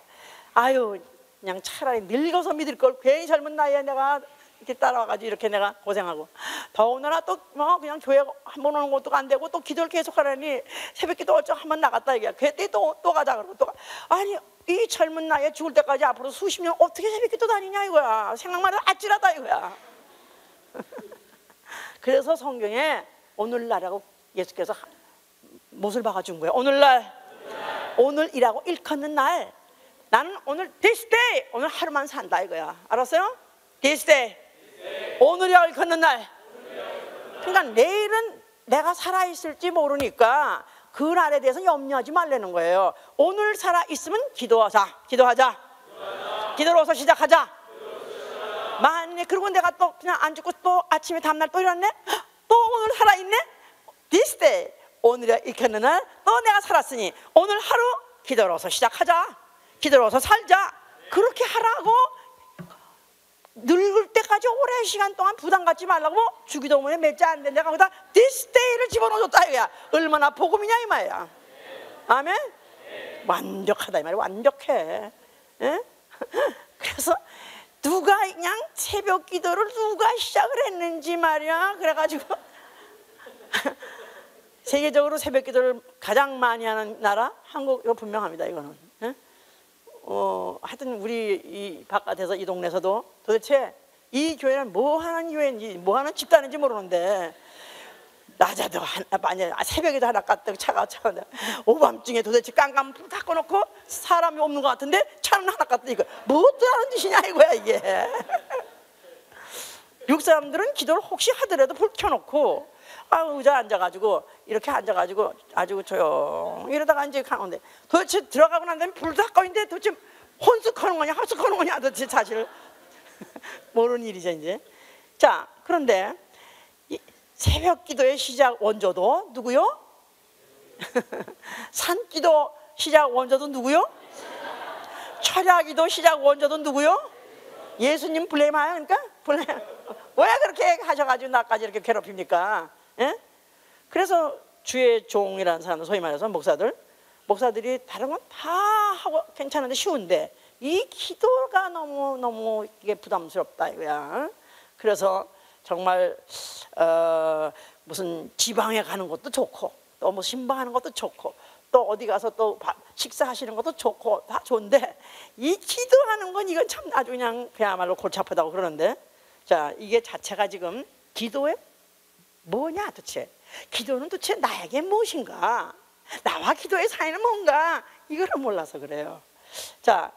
아유, 그냥 차라리 늙어서 믿을 걸 괜히 젊은 나이에 내가 이렇게 따라와가지고 이렇게 내가 고생하고, 더군다나 또 뭐 그냥 교회 한 번 오는 것도 안 되고 또 기도를 계속 하라니 새벽기도 어쩌고 한번 나갔다 이게 그때 또 가자 그러고 또 아니 이 젊은 나이에 죽을 때까지 앞으로 수십 년 어떻게 새벽기도 다니냐 이거야. 생각만 해도 아찔하다 이거야. 그래서 성경에 오늘날이라고 예수께서 못을 박아준 거예요. 오늘이라고 일컫는 날, 나는 오늘 this day, 오늘 하루만 산다 이거야. 알았어요? this day, 오늘이라고 일컫는 날. 그러니까 내일은 내가 살아있을지 모르니까 그 날에 대해서 염려하지 말라는 거예요. 오늘 살아있으면 기도하자. 기도로서 시작하자. 만약에 그리고 내가 또 그냥 안 죽고 또 아침에 다음날 또 일어났네? 또 오늘 살아있네? this day, 오늘이라 일컫는 날, 또 내가 살았으니 오늘 하루 기도로서 시작하자. 기도로서 살자. 그렇게 하라고. 늙을 때까지 오랜 시간 동안 부담 갖지 말라고 주기도문에 몇 자 안 된 데가 거기다 this day를 집어넣어줬다 이거야. 얼마나 복음이냐 이 말이야. 아멘. 완벽하다 이 말이야. 완벽해. 예? 그래서 누가 그냥 새벽 기도를 누가 시작을 했는지 말이야. 그래가지고 세계적으로 새벽 기도를 가장 많이 하는 나라 한국, 이거 분명합니다. 이거는. 예? 하여튼 우리 이 바깥에서 이 동네에서도 도대체 이 교회는 뭐 하는 교회인지 뭐 하는 집단인지 모르는데, 낮에도 새벽에도 하나 깠다 차가 오밤중에 도대체 깜깜 불 다 꺼놓고 사람이 없는 것 같은데 차는 하나 깠다. 이거 뭐 어쩌라는 짓이냐 이거야 이게. 미국 사람들은 기도를 혹시 하더라도 불 켜놓고 의자 앉아가지고 이렇게 앉아가지고 아주 조용히 이러다가 이제 가는데, 도대체 들어가고 난 다음에 불 다 꺼인데 도대체 혼숙하는 거냐 합숙하는 거냐 도대체 사실 모르는 일이죠 이제. 자, 그런데 새벽 기도의 시작 원조도 누구요? 산기도 시작 원조도 누구요? 철야기도 시작 원조도 누구요? 예수님 블레마요. 그러니까 왜 그렇게 하셔가지고 나까지 이렇게 괴롭힙니까? 예? 그래서 주의 종이라는 사람들, 소위 말해서 목사들이 다른 건 다 하고 괜찮은데 쉬운데 이 기도가 너무 이게 부담스럽다 이거야. 그래서 정말 무슨 지방에 가는 것도 좋고 또 뭐 신방하는 것도 좋고 또 어디 가서 또 식사하시는 것도 좋고 다 좋은데 이 기도하는 건 이건 참 아주 그냥 그야말로 골치 아프다고 그러는데, 자, 이게 자체가 지금 기도의 뭐냐 도대체. 기도는 도대체 나에게 무엇인가, 나와 기도의 사이는 뭔가, 이거를 몰라서 그래요. 자,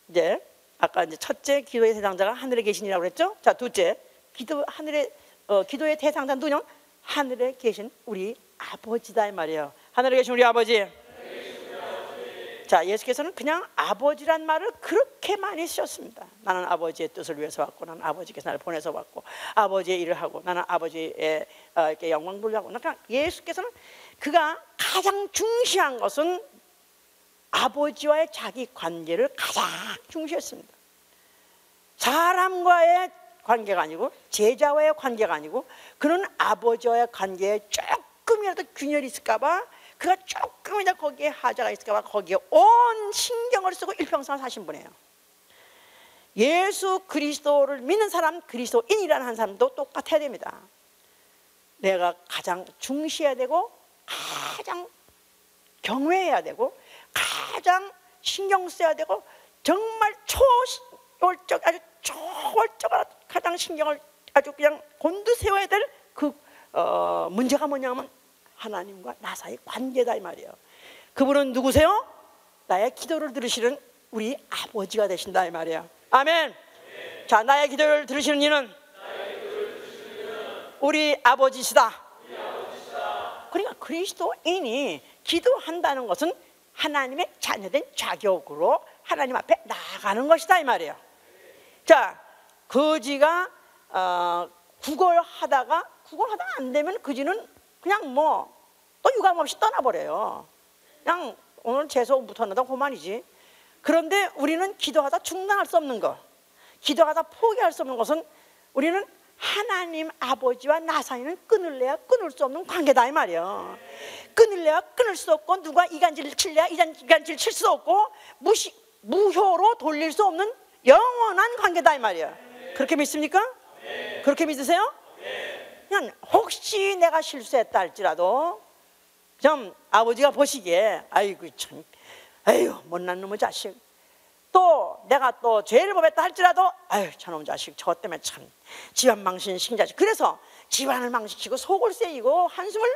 이제 아까 이제 첫째 기도의 대상자가 하늘에 계신이라고 그랬죠. 자, 둘째 기도의 대상자 누구냐? 하늘에 계신 우리 아버지다 이 말이에요. 하늘에 계신 우리 아버지. 자, 예수께서는 그냥 아버지란 말을 그렇게 많이 쓰셨습니다. 나는 아버지의 뜻을 위해서 왔고, 나는 아버지께서 나를 보내서 왔고, 아버지의 일을 하고, 나는 아버지의 이렇게 영광 돌려고. 그러니까 예수께서는 그가 가장 중시한 것은 아버지와의 자기 관계를 가장 중시했습니다. 사람과의 관계가 아니고, 제자와의 관계가 아니고, 그는 아버지와의 관계에 조금이라도 균열이 있을까 봐, 그가 조금이라도 거기에 하자가 있을까 봐 거기에 온 신경을 쓰고 일평생을 사신 분이에요. 예수 그리스도를 믿는 사람, 그리스도인이라는 한 사람도 똑같아야 됩니다. 내가 가장 중시해야 되고, 가장 경외해야 되고, 가장 신경 써야 되고, 정말 아주 초월적으로 가장 신경을 아주 그냥 곤두세워야 될 그 문제가 뭐냐면 하나님과 나 사이 관계다 이 말이에요. 그분은 누구세요? 나의 기도를 들으시는 우리 아버지가 되신다 이 말이에요. 아멘. 자, 나의 기도를 들으시는 이는 우리 아버지시다. 그러니까 그리스도인이 기도한다는 것은 하나님의 자녀된 자격으로 하나님 앞에 나아가는 것이다 이 말이에요. 자, 거지가 구걸하다가 안 되면 거지는 그냥 뭐 또 유감 없이 떠나버려요. 그냥 오늘 재수 못한다 그만이지. 그런데 우리는 기도하다 중단할 수 없는 것, 기도하다 포기할 수 없는 것은 우리는 하나님 아버지와 나 사이는 끊을래야 끊을 수 없는 관계다 이 말이에요. 끊을래야 끊을 수 없고, 누가 이간질을 칠래야 이간질을 칠 수 없고, 무효로 돌릴 수 없는 영원한 관계다 이 말이에요. 그렇게 믿습니까? 그렇게 믿으세요? 그냥 혹시 내가 실수했다 할지라도 좀 아버지가 보시기에 아이고 참, 아유 못난 놈의 자식, 또 내가 또 죄를 범했다 할지라도 아유 저놈 자식 저것 때문에 참 집안 망신시킨 자식, 그래서 집안을 망신시키고 속을 쎄이고 한숨을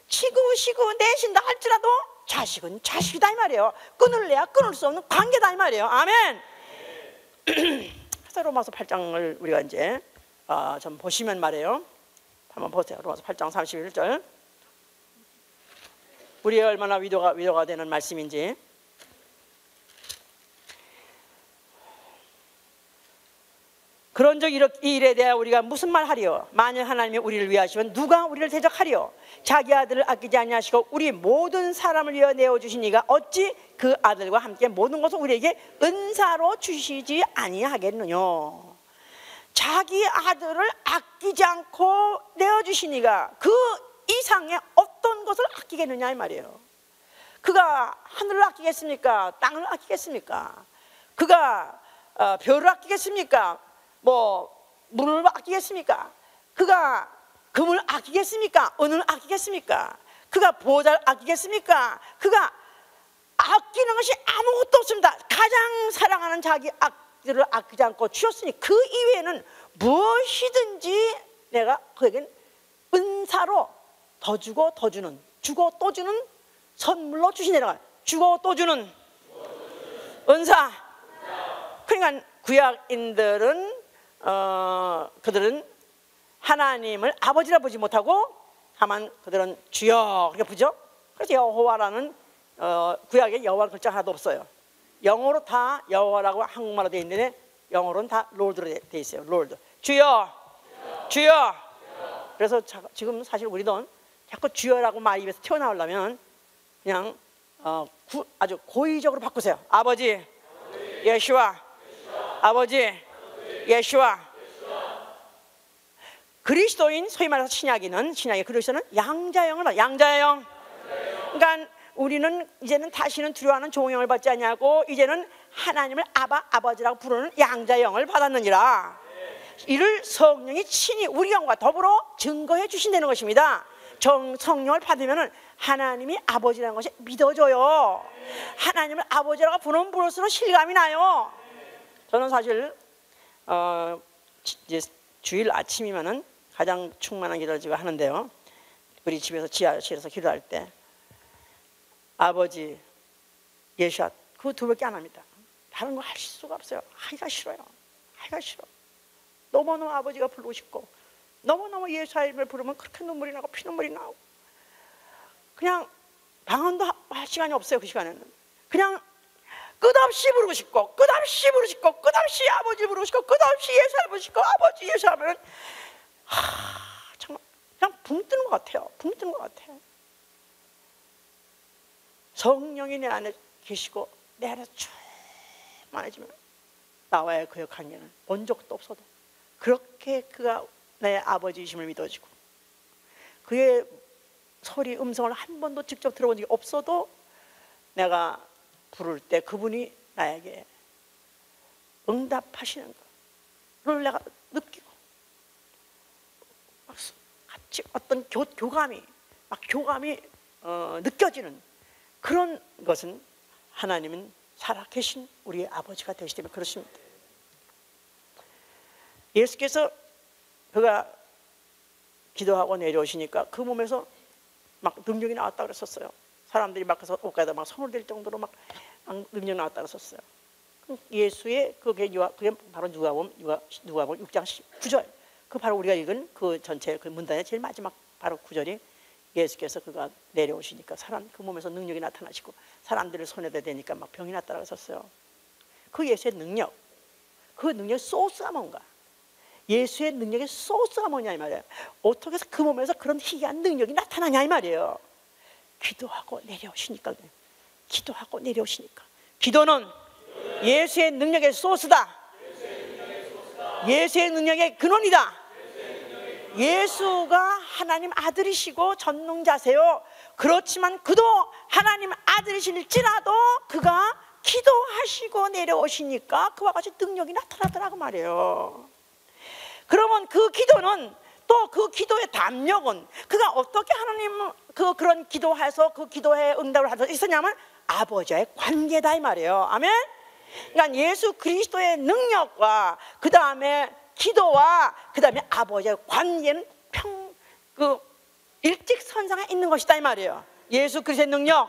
치고 내쉰다 할지라도 자식은 자식이다 이 말이에요. 끊을래야 끊을 수 없는 관계다 이 말이에요. 아멘. 그래서 로마서 8장을 우리가 이제 좀 보시면 말이에요. 한번 보세요. 로마서 8장 31절. 우리의 얼마나 위로가 되는 말씀인지. 그런즉 이 일에 대하여 우리가 무슨 말 하리요? 만일 하나님이 우리를 위하시면 누가 우리를 대적하리요? 자기 아들을 아끼지 아니하시고 우리 모든 사람을 위하여 내어주시니가 어찌 그 아들과 함께 모든 것을 우리에게 은사로 주시지 아니하겠느냐. 자기 아들을 아끼지 않고 내어주시니가 그 이상의 어떤 것을 아끼겠느냐 이 말이에요. 그가 하늘을 아끼겠습니까? 땅을 아끼겠습니까? 그가 별을 아끼겠습니까? 뭐 물을 아끼겠습니까? 그가 금을 아끼겠습니까? 은을 아끼겠습니까? 그가 보호자를 아끼겠습니까? 그가 아끼는 것이 아무것도 없습니다. 가장 사랑하는 자기 아들을 아끼지 않고 주셨으니 그 이외에는 무엇이든지 내가 그에겐 은사로 더 주고 더 주는, 주고 또 주는, 선물로 주시니라. 주고 또 주는 은사. 그러니까 구약인들은 그들은 하나님을 아버지라 부르지 못하고 다만 그들은 주여 그렇게 부르죠. 그래서 여호와라는 구약에 여호와 글자 하나도 없어요. 영어로 다 여호와라고 한국말로 되어 있는데 영어로는 다 롤드로 되어 있어요. 롤드. 주여, 주여. 그래서 지금 사실 우리도 자꾸 주여라고 말 입에서 튀어나오려면 그냥 아주 고의적으로 바꾸세요. 아버지, 예수와, 아버지, 예수와. 그리스도인, 소위 말해서 신약의 그리스도는 양자형을 받아요. 양자형. 그러니까 우리는 이제는 다시는 두려워하는 종형을 받지 않냐고, 이제는 하나님을 아버지라고 부르는 양자형을 받았느니라. 이를 성령이 친히 우리 영과 더불어 증거해 주신다는 것입니다. 성령을 받으면 하나님이 아버지라는 것이 믿어져요. 하나님을 아버지라고 부르면 부를수록 실감이 나요. 저는 사실 이제 주일 아침이면은 가장 충만한 기도를 제가 하는데요. 우리 집에서 지하실에서 기도할 때 아버지, 예수야, 그 두 밖에 안 합니다. 다른 거 할 수가 없어요. 하기가 싫어요. 하기가 싫어. 너무너무 아버지가 부르고 싶고, 너무너무 예수의 이름을 부르면 그렇게 눈물이 나고 피눈물이 나고, 그냥 방언도 할 시간이 없어요. 그 시간에는 그냥 끝없이 부르고 싶고, 끝없이 부르고 싶고, 끝없이 아버지 부르고 싶고, 끝없이 예수를 부르고 싶고, 아버지 예수 하면 정말 그냥 붕 뜨는 것 같아요. 붕 뜨는 것 같아요. 성령이 내 안에 계시고 내 안에 충만해지면 나와의 그의 관계는 본 적도 없어도 그렇게 그가 내 아버지이심을 믿어지고, 그의 소리 음성을 한 번도 직접 들어본 적이 없어도 내가 부를 때 그분이 나에게 응답하시는 것을 내가 느끼고, 같이 어떤 교감이 느껴지는 그런 것은 하나님은 살아계신 우리의 아버지가 되시기 때문에 그렇습니다. 예수께서 그가 기도하고 내려오시니까 그 몸에서 막 능력이 나왔다 그랬었어요. 사람들이 막 가서 옷가에다 막 손을 댈 정도로 막 능력이 나왔다 그랬었어요. 예수의 그게 바로 누가복음 6장 9절. 그 바로 우리가 읽은 그 전체 그 문단의 제일 마지막 바로 구절이 예수께서 그가 내려오시니까 그 몸에서 능력이 나타나시고 사람들을 손에다 대니까 막 병이 났다고 했었어요. 그 예수의 능력, 그 능력의 소스가 뭔가? 예수의 능력의 소스가 뭐냐 이 말이에요. 어떻게 해서 그 몸에서 그런 희귀한 능력이 나타나냐 이 말이에요. 기도하고 내려오시니까. 기도하고 내려오시니까. 기도는 예수의 능력의 소스다. 예수의 능력의 근원이다. 예수가 하나님 아들이시고 전능자세요. 그렇지만 그도 하나님 아들이실지라도 그가 기도하시고 내려오시니까 그와 같이 능력이 나타나더라고 말이에요. 그러면 그 기도는 또 그 기도의 담력은 그가 어떻게 하나님 그런 기도해서 그 기도에 응답을 하서 있었냐면 아버지와의 관계다 이 말이에요. 아멘. 그러니까 예수 그리스도의 능력과 그 다음에 기도와 그 다음에 아버지의 관계는 일직선상에 있는 것이다 이 말이에요. 예수 그리스도의 능력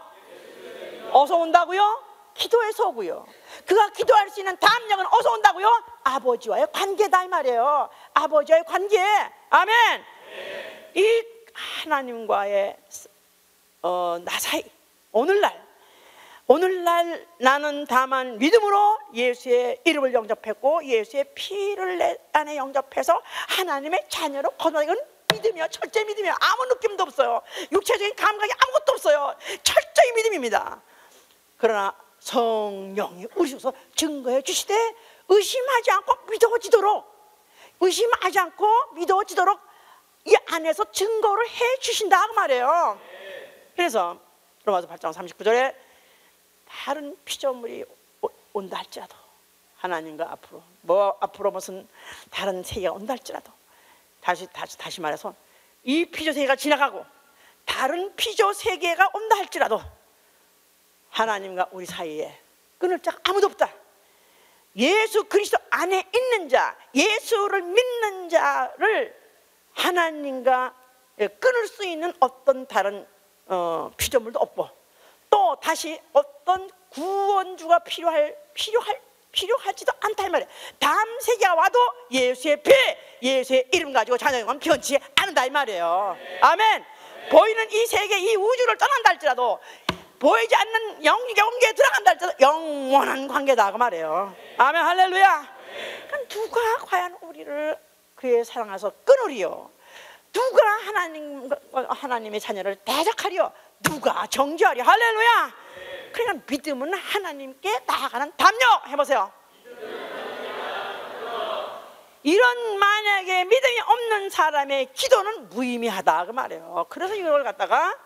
어디서 온다고요? 기도에서 오고요. 그가 기도할 수 있는 담력은 어디서 온다고요? 아버지와의 관계다 이 말이에요. 아버지와의 관계. 아멘. 이 하나님과의 나 사이 오늘날 나는 다만 믿음으로 예수의 이름을 영접했고 예수의 피를 내 안에 영접해서 하나님의 자녀로 거듭난 건 믿음이요. 철저히 믿음이요. 아무 느낌도 없어요. 육체적인 감각이 아무것도 없어요. 철저히 믿음입니다. 그러나 성령이 우리 속에서 증거해 주시되 의심하지 않고 믿어지도록 이 안에서 증거를 해 주신다 그 말이에요. 그래서 로마서 8장 39절에 다른 피조물이 온다 할지라도 하나님과 앞으로 무슨 다른 세계가 온다 할지라도 다시 말해서 이 피조 세계가 지나가고 다른 피조 세계가 온다 할지라도 하나님과 우리 사이에 끊을 자가 아무도 없다. 예수 그리스도 안에 있는 자, 예수를 믿는 자를 하나님과 끊을 수 있는 어떤 다른 피조물도 없고 또 다시 어떤 구원주가 필요하지도 않다 이 말이에요. 다음 세계가 와도 예수의 피, 예수의 이름 가지고 자녀만 변치 않는다 이 말이에요. 아멘. 보이는 이 세계, 이 우주를 떠난다 할지라도 보이지 않는 영계에 들어간다 할지라도 영원한 관계다 그 말이에요. 아멘. 할렐루야. 그럼 누가 과연 우리를 그의 사랑해서 끊으리요? 누가 하나님의 자녀를 대적하리요? 누가 정죄하리요? 할렐루야. 그러니까 믿음은 하나님께 나아가는 담력. 해보세요. 이런 만약에 믿음이 없는 사람의 기도는 무의미하다 그 말이에요. 그래서 이걸 갖다가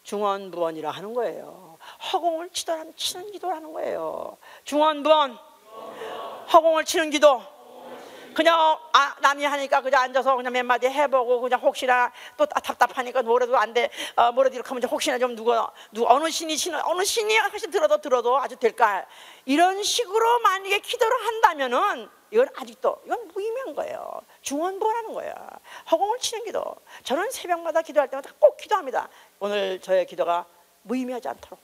중언부언이라 하는 거예요. 허공을 치는 기도를 하는 거예요. 중언부언, 허공을 치는 기도. 그냥 남이 하니까 그냥 앉아서 그냥 몇 마디 해보고 그냥 혹시나 또 답답하니까 노래도 안 돼. 뭐라도 이렇게 하면 혹시나 좀 누가 어느 신이 사실 들어도 아주 될까. 이런 식으로 만약에 기도를 한다면은 이건 무의미한 거예요. 중언부언하는 거예요. 허공을 치는 기도. 저는 새벽마다 기도할 때마다 꼭 기도합니다. 오늘 저의 기도가 무의미하지 않도록,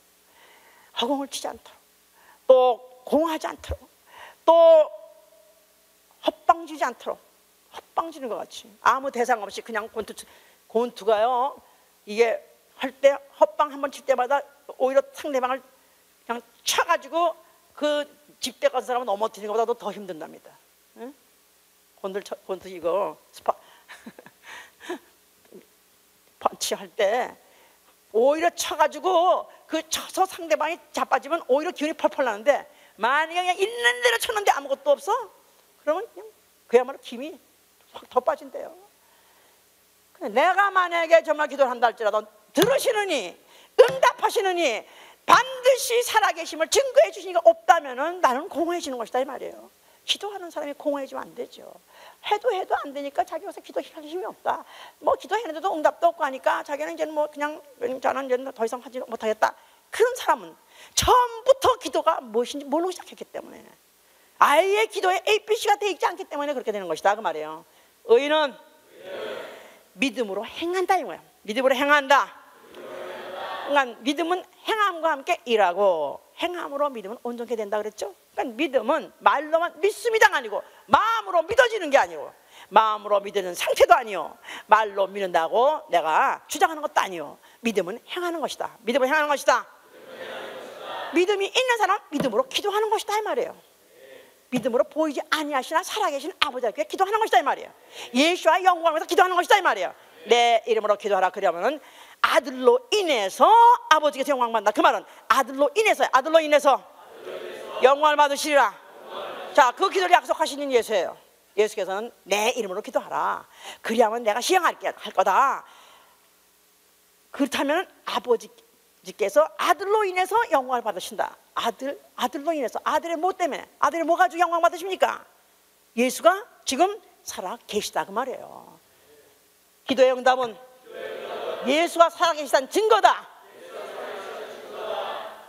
허공을 치지 않도록, 또 공하지 않도록, 또 헛방지지 않도록. 헛방지는 것 같이 아무 대상 없이 그냥 권투가요. 이게 할 때 헛방 한번 칠 때마다 오히려 상대방을 그냥 쳐가지고 그 집대 간 사람은 넘어뜨리는 것보다도 더 힘든답니다. 응? 권투 이거 펀치 할 때 오히려 쳐가지고 쳐서 상대방이 자빠지면 오히려 기운이 펄펄 나는데 만약에 그냥 있는 대로 쳤는데 아무것도 없어? 그러면 그냥 그야말로 힘이 확 더 빠진대요. 내가 만약에 정말 기도를 한다 할지라도 들으시느니 응답하시느니 반드시 살아계심을 증거해 주시니까 없다면은 나는 공허해지는 것이다 이 말이에요. 기도하는 사람이 공허해지면 안 되죠. 해도 안 되니까 자기 와서 기도할 힘이 없다. 기도했는데도 응답도 없고 하니까 자기는 이제 저는 이제 더 이상 하지 못하겠다. 그런 사람은 처음부터 기도가 무엇인지 모르고 시작했기 때문에 아예 기도에 ABC가 되어 있지 않기 때문에 그렇게 되는 것이다 그 말이에요. 의인은 믿음으로 행한다 이거예요. 믿음으로 행한다. 그러니까 믿음은 행함과 함께 일하고 행함으로 믿음은 온전케 된다 그랬죠. 그러니까 믿음은 말로만 믿습니다가 아니고 마음으로 믿어지는 게 아니고 마음으로 믿는 상태도 아니요, 말로 믿는다고 내가 주장하는 것도 아니요. 믿음은 행하는 것이다. 믿음은 행하는 것이다. 믿음이 있는 사람 믿음으로 기도하는 것이다 이 말이에요. 믿음으로 보이지 아니하시나 살아계신 아버지께 기도하는 것이다 이 말이에요. 예수와 영광하면서 기도하는 것이다 이 말이에요. 내 이름으로 기도하라. 그러면은 아들로 인해서 아버지께서 영광 받는다. 그 말은 아들로 인해서 영광을 받으시리라. 자, 그 기도를 약속하시는 예수예요. 예수께서는 내 이름으로 기도하라. 그리하면 내가 시행할 거다. 그렇다면 아버지께서 아들로 인해서 영광을 받으신다. 아들로 인해서, 아들의 뭐 때문에, 아들의 뭐 가지고 영광 받으십니까? 예수가 지금 살아 계시다 그 말이에요. 기도의 응답은 예수가 살아 계시다는 증거다.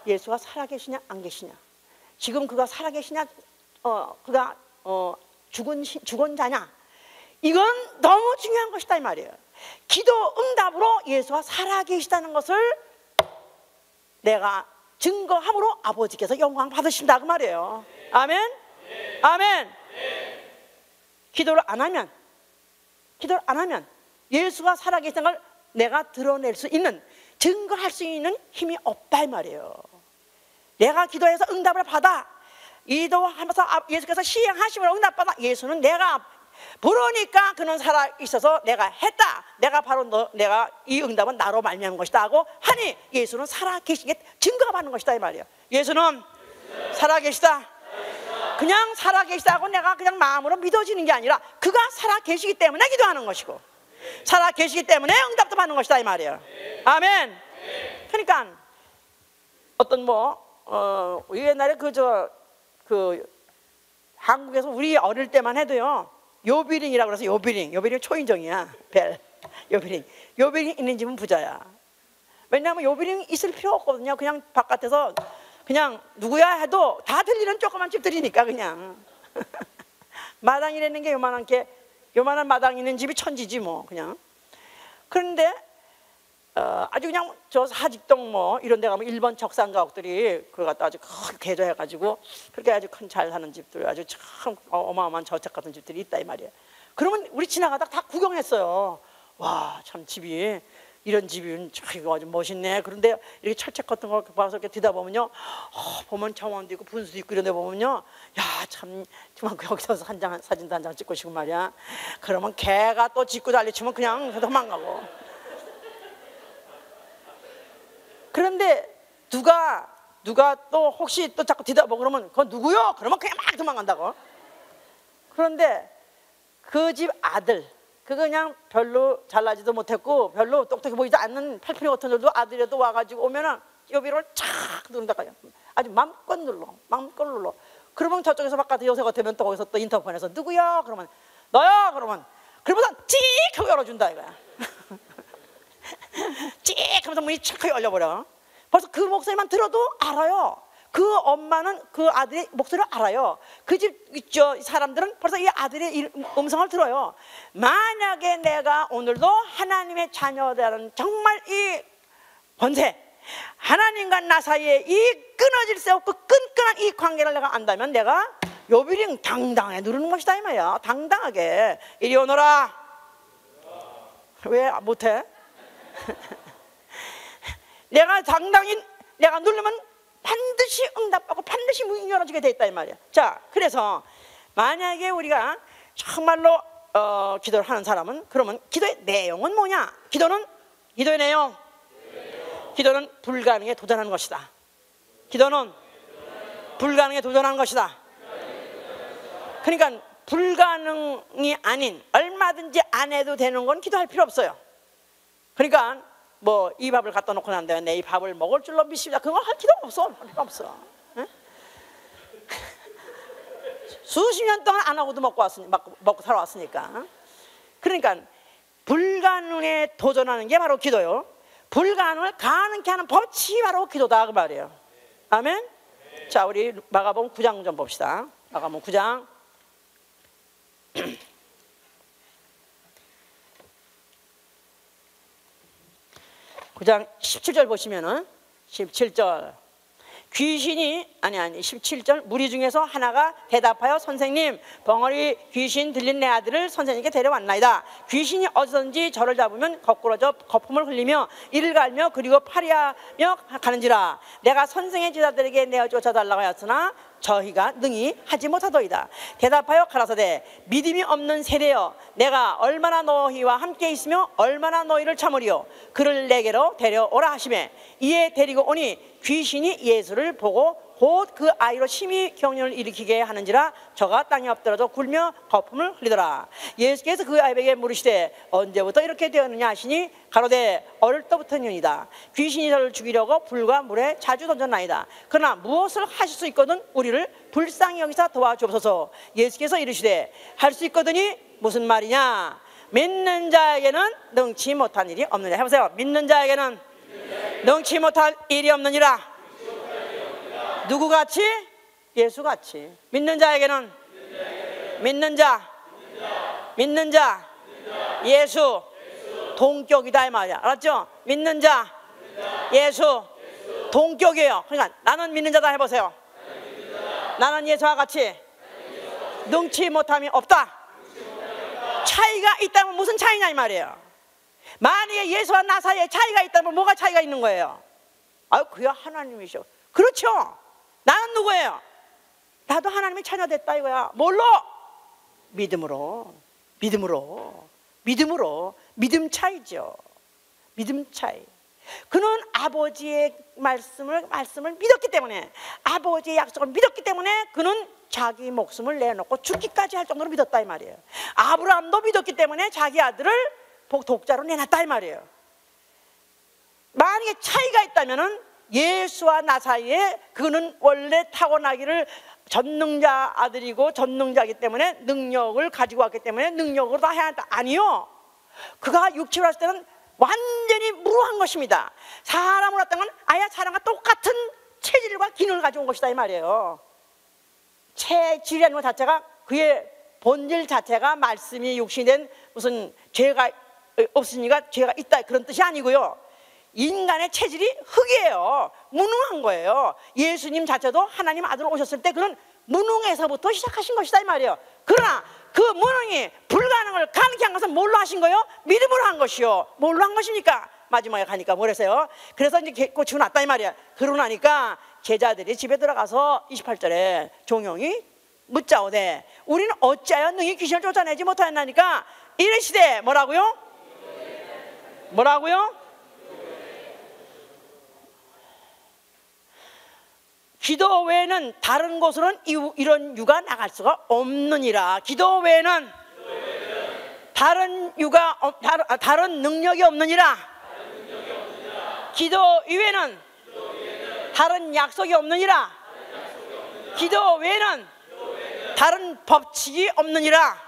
예수가 살아 계시냐 안 계시냐, 지금 그가 살아 계시냐, 그가 죽은 자냐, 이건 너무 중요한 것이다 이 말이에요. 기도 응답으로 예수가 살아 계시다는 것을 내가 증거함으로 아버지께서 영광 받으신다 그 말이에요. 아멘? 아멘. 기도를 안 하면 예수가 살아계시다는 걸 내가 드러낼 수 있는, 증거할 수 있는 힘이 없다 이 말이에요. 내가 기도해서 응답을 받아, 기도하면서 예수께서 시행하심으로 응답받아, 예수는 내가 부르니까 그는 살아있어서 내가 했다, 내가 바로 내가 이 응답은 나로 말미암은 것이다 하고 하니 예수는 살아계시게 증거가 받는 것이다 이 말이에요. 예수는 살아계시다. 그냥 살아계시다고 내가 그냥 마음으로 믿어지는 게 아니라 그가 살아계시기 때문에 기도하는 것이고, 살아계시기 때문에 응답도 받는 것이다 이 말이에요. 아멘. 그러니까 어떤 옛날에 한국에서 우리 어릴 때만 해도요, 요비링이라고 그래서 요비링 초인종이야. 요비링 있는 집은 부자야. 왜냐하면 요비링 있을 필요 없거든요. 그냥 바깥에서 그냥 누구야 해도 다 들리는 조그만 집들이니까 그냥 마당이라는 게 요만한 마당 있는 집이 천지지 뭐 그냥. 그런데 아주 그냥 저 사직동 이런 데 가면 일본 적산가옥들이 그걸 갖다 아주 크게 개조해가지고 그렇게 아주 큰 잘 사는 집들, 아주 참 어마어마한 저택 같은 집들이 있다 이 말이에요. 그러면 우리 지나가다 다 구경했어요. 와, 참 집이 이런 집이 이거 아주 멋있네. 그런데 이렇게 철책 같은 거 봐서 이렇게 뒤다 보면요, 보면 정원도 있고 분수도 있고 이런 데 보면요, 야, 참 여기서 사진도 한 장 찍고 싶고 말이야. 그러면 개가 또 짖고 달리치면 그냥 도망가고. 그런데 누가 또 혹시 또 자꾸 뒤다보고 그러면 그건 누구요? 그러면 그냥 막 도망간다고. 그런데 그 집 아들, 그냥 별로 잘나지도 못했고 별로 똑똑해 보이지 않는 팔풀이 같은 애들도 아들이라도 와가지고 오면은 여비를 착 누른다. 아주 마음껏 눌러. 그러면 저쪽에서 바깥에 요새 같으면 또 거기서 또 인터폰에서 누구야? 그러면 너야? 그러면서 찍 하고 열어준다 이거야. 찍 하면서 문이 착 하고 열려버려. 벌써 그 목소리만 들어도 알아요. 그 엄마는 그 아들의 목소리를 알아요. 그 집 사람들은 벌써 이 아들의 음성을 들어요. 만약에 내가 오늘도 하나님의 자녀라는 정말 이 권세, 하나님과 나 사이에 이 끊어질 수 없고 끈끈한 이 관계를 내가 안다면 내가 요비링 당당하게 누르는 것이다 이 말이야. 당당하게 이리 오너라. 왜 못해? 내가 당당히 내가 누르면 반드시 응답하고 반드시 문이 열어지게 돼 있다 이 말이야. 자, 그래서 만약에 우리가 정말로 기도를 하는 사람은, 그러면 기도의 내용은 뭐냐? 기도의 내용, 기도는 불가능에 도전하는 것이다. 기도는 불가능에 도전하는 것이다. 그러니까 불가능이 아닌, 얼마든지 안 해도 되는 건 기도할 필요 없어요. 그러니까 이 밥을 갖다 놓고 난 다음에 내 이 밥을 먹을 줄로 믿습니다, 그거 할 필요 없어. 할 필요 없어. 응? 수십 년 동안 안 하고도 먹고 살아왔으니까. 응? 그러니까 불가능에 도전하는 게 바로 기도요. 불가능을 가능케 하는 법이 바로 기도다 그 말이에요. 아멘. 자, 우리 마가복음 9장 좀 봅시다. 마가복음 9장 9장 17절 보시면은 17절, 귀신이 아니 17절 무리 중에서 하나가 대답하여 선생님 벙어리 귀신 들린 내 아들을 선생님께 데려왔나이다. 귀신이 어디든지 저를 잡으면 거꾸러져 거품을 흘리며 이를 갈며 그리고 파리하며 가는지라. 내가 선생의 제자들에게 내어 쫓아달라고 하였으나 저희가 능히 하지 못하더이다. 대답하여 가라사대 믿음이 없는 세대여 내가 얼마나 너희와 함께 있으며 얼마나 너희를 참으리요. 그를 내게로 데려오라 하시매 이에 데리고 오니 귀신이 예수를 보고 곧 그 아이로 심히 경련을 일으키게 하는지라 저가 땅에 엎드려져 굴며 거품을 흘리더라. 예수께서 그 아이에게 물으시되 언제부터 이렇게 되었느냐 하시니 가로되 어릴 때부터니이다. 귀신이 저를 죽이려고 불과 물에 자주 던졌나이다. 그러나 무엇을 하실 수 있거든 우리를 불쌍히 여기사 도와주옵소서. 예수께서 이르시되 할 수 있거든이 무슨 말이냐. 믿는 자에게는 능치 못한 일이 없느니라. 해보세요. 믿는 자에게는 능치 못할 일이 없느니라. 누구같이? 예수같이. 믿는 자에게는 믿는 자 예수 동격이다 이 말이야. 알았죠? 믿는 자 예수 동격이에요. 그러니까 나는 믿는 자다 해보세요. 나는 예수와 같이 능치 못함이 없다. 차이가 있다면 무슨 차이냐 이 말이에요. 만약에 예수와 나 사이에 차이가 있다면 뭐가 차이가 있는 거예요? 아유 그야 하나님이셔. 그렇죠. 나는 누구예요? 나도 하나님의 자녀 됐다 이거야. 뭘로? 믿음으로. 믿음 차이죠. 믿음 차이. 그는 아버지의 말씀을 믿었기 때문에, 아버지의 약속을 믿었기 때문에 그는 자기 목숨을 내놓고 죽기까지 할 정도로 믿었다 이 말이에요. 아브라함도 믿었기 때문에 자기 아들을 독자로 내놨다 이 말이에요. 만약에 차이가 있다면은 예수와 나 사이에 그는 원래 타고나기를 전능자 아들이고 전능자이기 때문에 능력을 가지고 왔기 때문에 능력으로 다 해야 한다. 아니요. 그가 육체로 왔을 때는 완전히 무료한 것입니다. 사람으로 왔다는 건 아예 사람과 똑같은 체질과 기능을 가져온 것이다 이 말이에요. 체질이라는 것 자체가 그의 본질 자체가 말씀이 육신이 된 무슨 죄가 없으니까 죄가 있다 그런 뜻이 아니고요. 인간의 체질이 흙이에요. 무능한 거예요. 예수님 자체도 하나님 아들 오셨을 때 그는 무능에서부터 시작하신 것이다 이 말이에요. 그러나 그 무능이 불가능을 가능케 한 것은 뭘로 하신 거예요? 믿음으로 한 것이요. 뭘로 한 것입니까? 마지막에 가니까 뭐랬어요? 그래서 이제 고치고 났다 이 말이야. 그러고 나니까 제자들이 집에 들어가서 28절에 종용이 묻자오되 우리는 어찌하여 능히 귀신을 쫓아내지 못하였나니까 이르시되 뭐라고요? 기도 외에는 다른 곳으로는 이런 유가 나갈 수가 없느니라. 기도 외에는 다른 능력이 없느니라. 기도 이외에는 다른 약속이 없느니라. 기도 외에는 다른 법칙이 없느니라.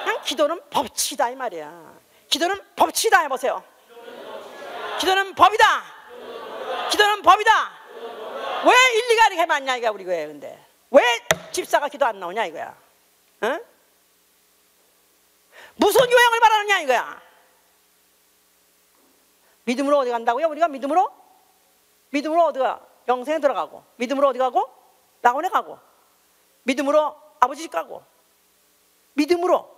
그냥 기도는 법칙이다 이 말이야. 기도는 법칙이다 해보세요. 기도는 법이다. 기도는 법이다. 왜 일리가 이렇게 많냐 이거야. 우리 거야. 근데 왜 집사가 기도 안 나오냐 이거야. 응? 무슨 요양을 바라느냐 이거야. 믿음으로 어디 간다고요? 우리가 믿음으로 어디가? 영생에 들어가고, 믿음으로 어디 가고? 낙원에 가고, 믿음으로 아버지 집 가고, 믿음으로.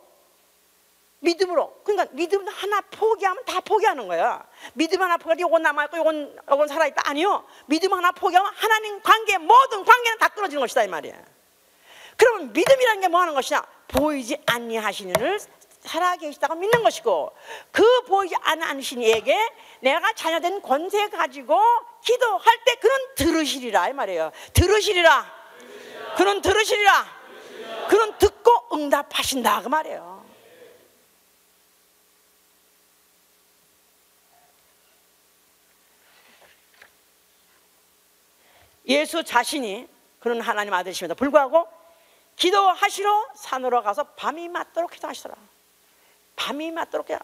그러니까 믿음 하나 포기하면 다 포기하는 거야. 믿음 하나 포기하면 이건 남아있고 이건 살아있다. 아니요. 믿음 하나 포기하면 하나님 관계, 모든 관계는 다 끊어지는 것이다 이 말이야. 그러면 믿음이라는 게 뭐 하는 것이냐? 보이지 아니하시는 이를 살아계시다고 믿는 것이고, 그 보이지 않으신 이에게 내가 자녀된 권세 가지고 기도할 때 그는 들으시리라 이 말이에요. 그는 들으시리라. 그는 듣고 응답하신다 그 말이에요. 예수 자신이 그는 하나님 아들이심에도 불구하고 기도하시러 산으로 가서 밤이 맞도록 기도하시더라. 밤이 맞도록 해요.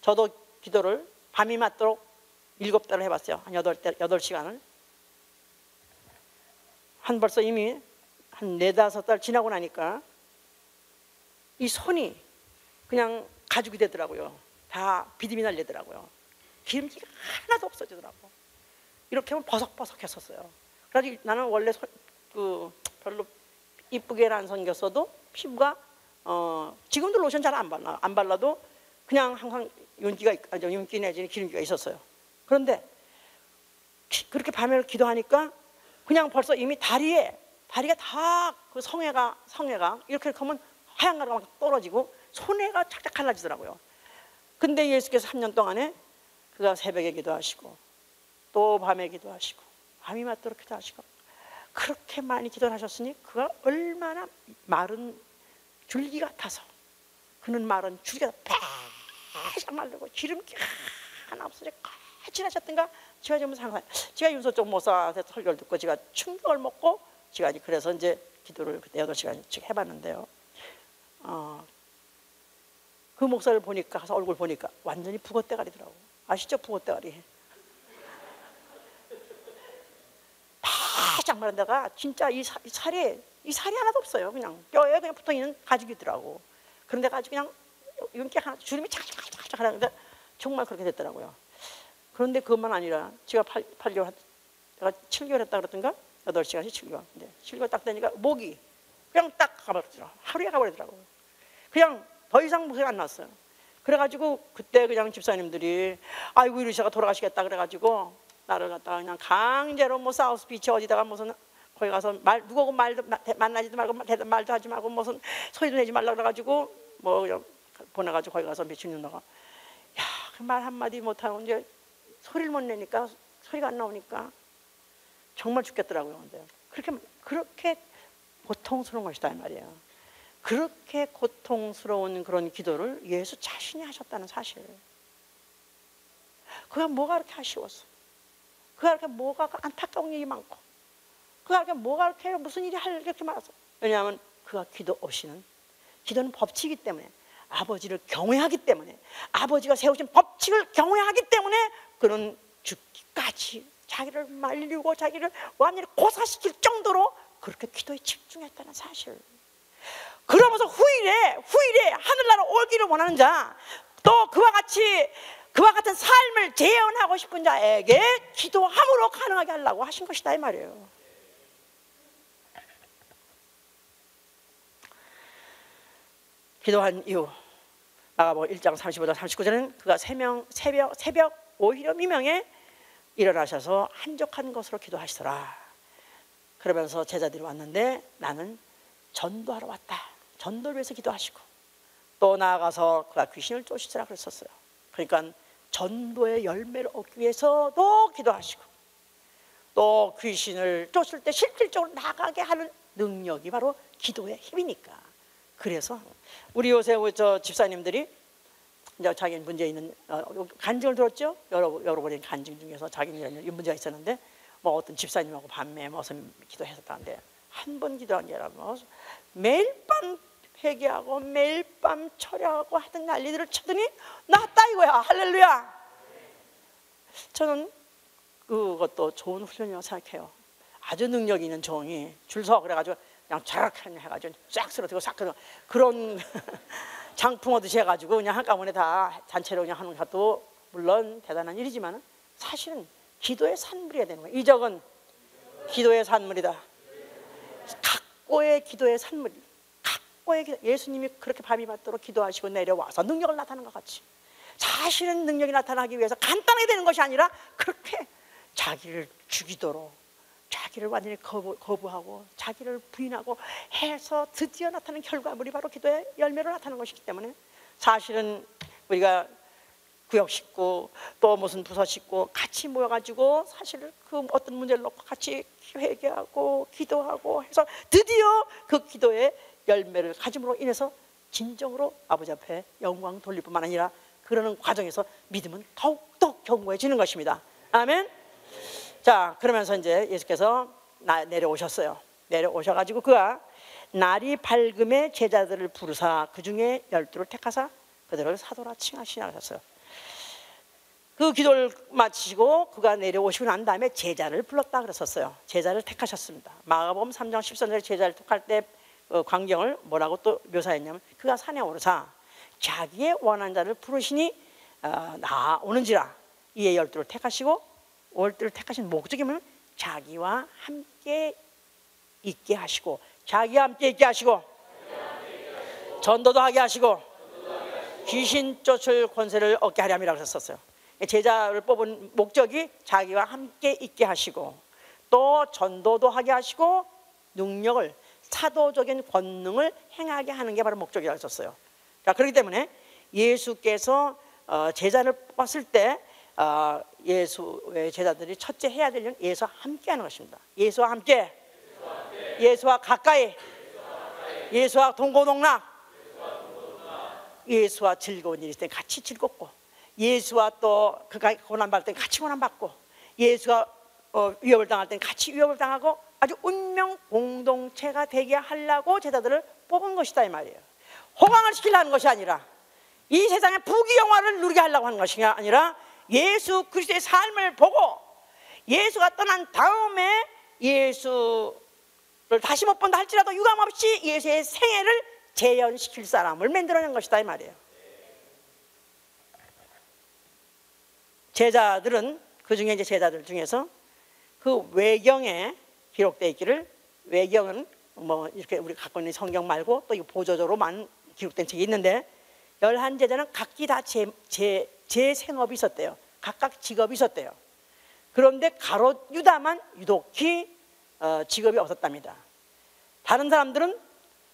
저도 기도를 밤이 맞도록 7달을 해봤어요. 한 8시간을. 벌써 이미 한 4-5달 지나고 나니까 이 손이 그냥 가죽이 되더라고요. 다 비듬이 날리더라고요. 기름기가 하나도 없어지더라고요. 이렇게 하면 버석버석했었어요. 그래서 나는 원래 별로 이쁘게 안 생겼어도 피부가 지금도 로션 잘 안 발라도 그냥 항상 윤기 내지는 기름기가 있었어요. 그런데 그렇게 밤에 기도하니까 그냥 벌써 이미 다리가 다 그 성회가 이렇게 하면 하얀 가루가 막 떨어지고 손해가 착착 갈라지더라고요. 근데 예수께서 3년 동안에 그가 새벽에 기도하시고 또 밤에 기도하시고 밤이 맞도록 기도하시고 그렇게 많이 기도를 하셨으니 그가 얼마나 마른 줄기 같아서, 그는 마른 줄기가 바짝 마르고 기름기 하나 없어져 까칠하셨던가. 제가 좀 상관, 제가 윤서쪽 목사한테 설교를 듣고 제가 충격을 먹고 제가 그래서 이제 기도를 그때 8시간씩 해봤는데요. 그 목사를 보니까, 가서 얼굴 보니까 완전히 북어대가리더라고. 아시죠? 북어대가리. 바짝 마른 데가 진짜 이 살이 하나도 없어요. 그냥 뼈에 그냥 붙어있는 가죽이더라고. 그런 데가 아주 그냥 윤기 하나, 주름이 착착착착 하는데 정말 그렇게 됐더라고요. 그런데 그것만 아니라 제가 8개월, 내가 7개월 했다 그랬던가? 8시간씩 7개월. 7개월 딱 되니까 목이 그냥 딱 가버리더라고요. 하루에 가버리더라고요. 그냥 더 이상 목소리가 안 났어요. 그래가지고 그때 그냥 집사님들이 아이고 이러시다가 돌아가시겠다 그래가지고 나를 갖다가 그냥 강제로 뭐 사우스비치 어디다가 무슨 거기 가서 누구하고 말도 만나지도 말고 말도 하지 말고 무슨 소리도 내지 말라 그래가지고 뭐 그냥 보내가지고 거기 가서 며칠 있다가 그 말 한마디 못하고 이제 소리를 못 내니까, 소리가 안 나오니까 정말 죽겠더라고요. 근데 그렇게 고통스러운 것이다 이 말이에요. 그렇게 고통스러운 그런 기도를 예수 자신이 하셨다는 사실. 그가 뭐가 그렇게 아쉬웠어? 그가 그렇게 뭐가 안타까운 일이 많고, 그가 그렇게 뭐가 그렇게 무슨 일이 할 이렇게 많았어? 왜냐하면 그가 기도 없이는, 기도는 법칙이기 때문에, 아버지를 경외하기 때문에, 아버지가 세우신 법칙을 경외하기 때문에 그는 죽기까지 자기를 말리고 자기를 완전히 고사시킬 정도로 그렇게 기도에 집중했다는 사실. 그러면서 후일에 하늘나라 오기를 원하는 자, 또 그와 같은 삶을 재현하고 싶은 자에게 기도함으로 가능하게 하려고 하신 것이다 이 말이에요. 기도한 이후 마가복음 1장 35절 39절은 그가 새벽 오히려 미명에 일어나셔서 한적한 것으로 기도하시더라. 그러면서 제자들이 왔는데 나는 전도하러 왔다. 전도를 위해서 기도하시고, 또 나아가서 그가 귀신을 쫓으시라 그랬었어요. 그러니까 전도의 열매를 얻기 위해서도 기도하시고, 또 귀신을 쫓을 때 실질적으로 나가게 하는 능력이 바로 기도의 힘이니까. 그래서 우리 요새 저 집사님들이 이제 자기 문제 있는 간증을 들었죠? 여러분의 간증 중에서 자기는 이 문제가 있었는데 뭐 어떤 집사님하고 밤에 무슨 기도했었다는데 한 번 기도한 게 아니라 매일 밤 회개하고 매일 밤 철야하고 하던 난리들을 쳐더니 낫다 이거야. 할렐루야. 저는 그것도 좋은 훈련이라고 생각해요. 아주 능력 있는 종이 줄 서 그래가지고 그냥 자락하니 해가지고 싹 쓰러지고 싹 그런 장풍 얻으시 해가지고 그냥 한꺼번에 다 단체로 그냥 하는 것도 물론 대단한 일이지만 사실은 기도의 산물이어야 되는 거예요. 이적은 기도의 산물이다. 각고의 기도의 산물, 각고의 기도. 예수님이 그렇게 밤이 맞도록 기도하시고 내려와서 능력을 나타내는 것 같이 사실은 능력이 나타나기 위해서 간단하게 되는 것이 아니라 그렇게 자기를 죽이도록, 자기를 완전히 거부하고 자기를 부인하고 해서 드디어 나타나는 결과물이 바로 기도의 열매로 나타나는 것이기 때문에 사실은 우리가 구역 식구 또 무슨 부서 식구 같이 모여가지고 사실 그 어떤 문제를 놓고 같이 회개하고 기도하고 해서 드디어 그 기도의 열매를 가짐으로 인해서 진정으로 아버지 앞에 영광 돌릴 뿐만 아니라 그러는 과정에서 믿음은 더욱더 견고해지는 것입니다. 아멘. 자, 그러면서 이제 예수께서 내려오셨어요. 내려오셔가지고 그가 날이 밝음에 제자들을 부르사 그 중에 12를 택하사 그들을 사도라 칭하시냐 하셨어요. 그 기도를 마치시고 그가 내려오시고 난 다음에 제자를 불렀다 그랬었어요. 제자를 택하셨습니다. 마가복음 3장 13절에 제자를 택할 때 광경을 뭐라고 또 묘사했냐면 그가 산에 오르사 자기의 원한 자를 부르시니 나오는지라 이에 12를 택하시고 올 때를 택하신 목적이 뭐냐면 자기와 함께 있게 하시고, 자기와 함께 있게 하시고, 전도도 하게 하시고, 귀신 쫓을 권세를 얻게 하려 함이라고 했었어요. 제자를 뽑은 목적이 자기와 함께 있게 하시고, 또 전도도 하게 하시고, 능력을, 사도적인 권능을 행하게 하는 게 바로 목적이라고 했었어요. 자, 그렇기 때문에 예수께서 제자를 뽑았을 때 예수의 제자들이 첫째 해야 될 일은 예수와 함께 하는 것입니다. 예수와 함께, 예수와 가까이, 예수와 동고동락, 예수와 즐거운 일이 있을 때 같이 즐겁고, 예수와 또 그가 고난받을 때 같이 고난받고, 예수가 위협을 당할 때 같이 위협을 당하고, 아주 운명 공동체가 되게 하려고 제자들을 뽑은 것이다 이 말이에요. 호강을 시키려는 것이 아니라, 이 세상의 부귀영화를 누리게 하려고 하는 것이 아니라, 예수 그리스도의 삶을 보고 예수가 떠난 다음에 예수를 다시 못 본다 할지라도 유감없이 예수의 생애를 재현시킬 사람을 만들어낸 것이다 이 말이에요. 제자들은, 그 중에 이제 제자들 중에서 그 외경에 기록되어 있기를, 외경은 뭐 이렇게 우리 갖고 있는 성경 말고 또 이 보조적으로만 기록된 책이 있는데, 11제자는 각기 다 제 생업이 있었대요. 각각 직업이 있었대요. 그런데 가롯 유다만 유독히 직업이 없었답니다. 다른 사람들은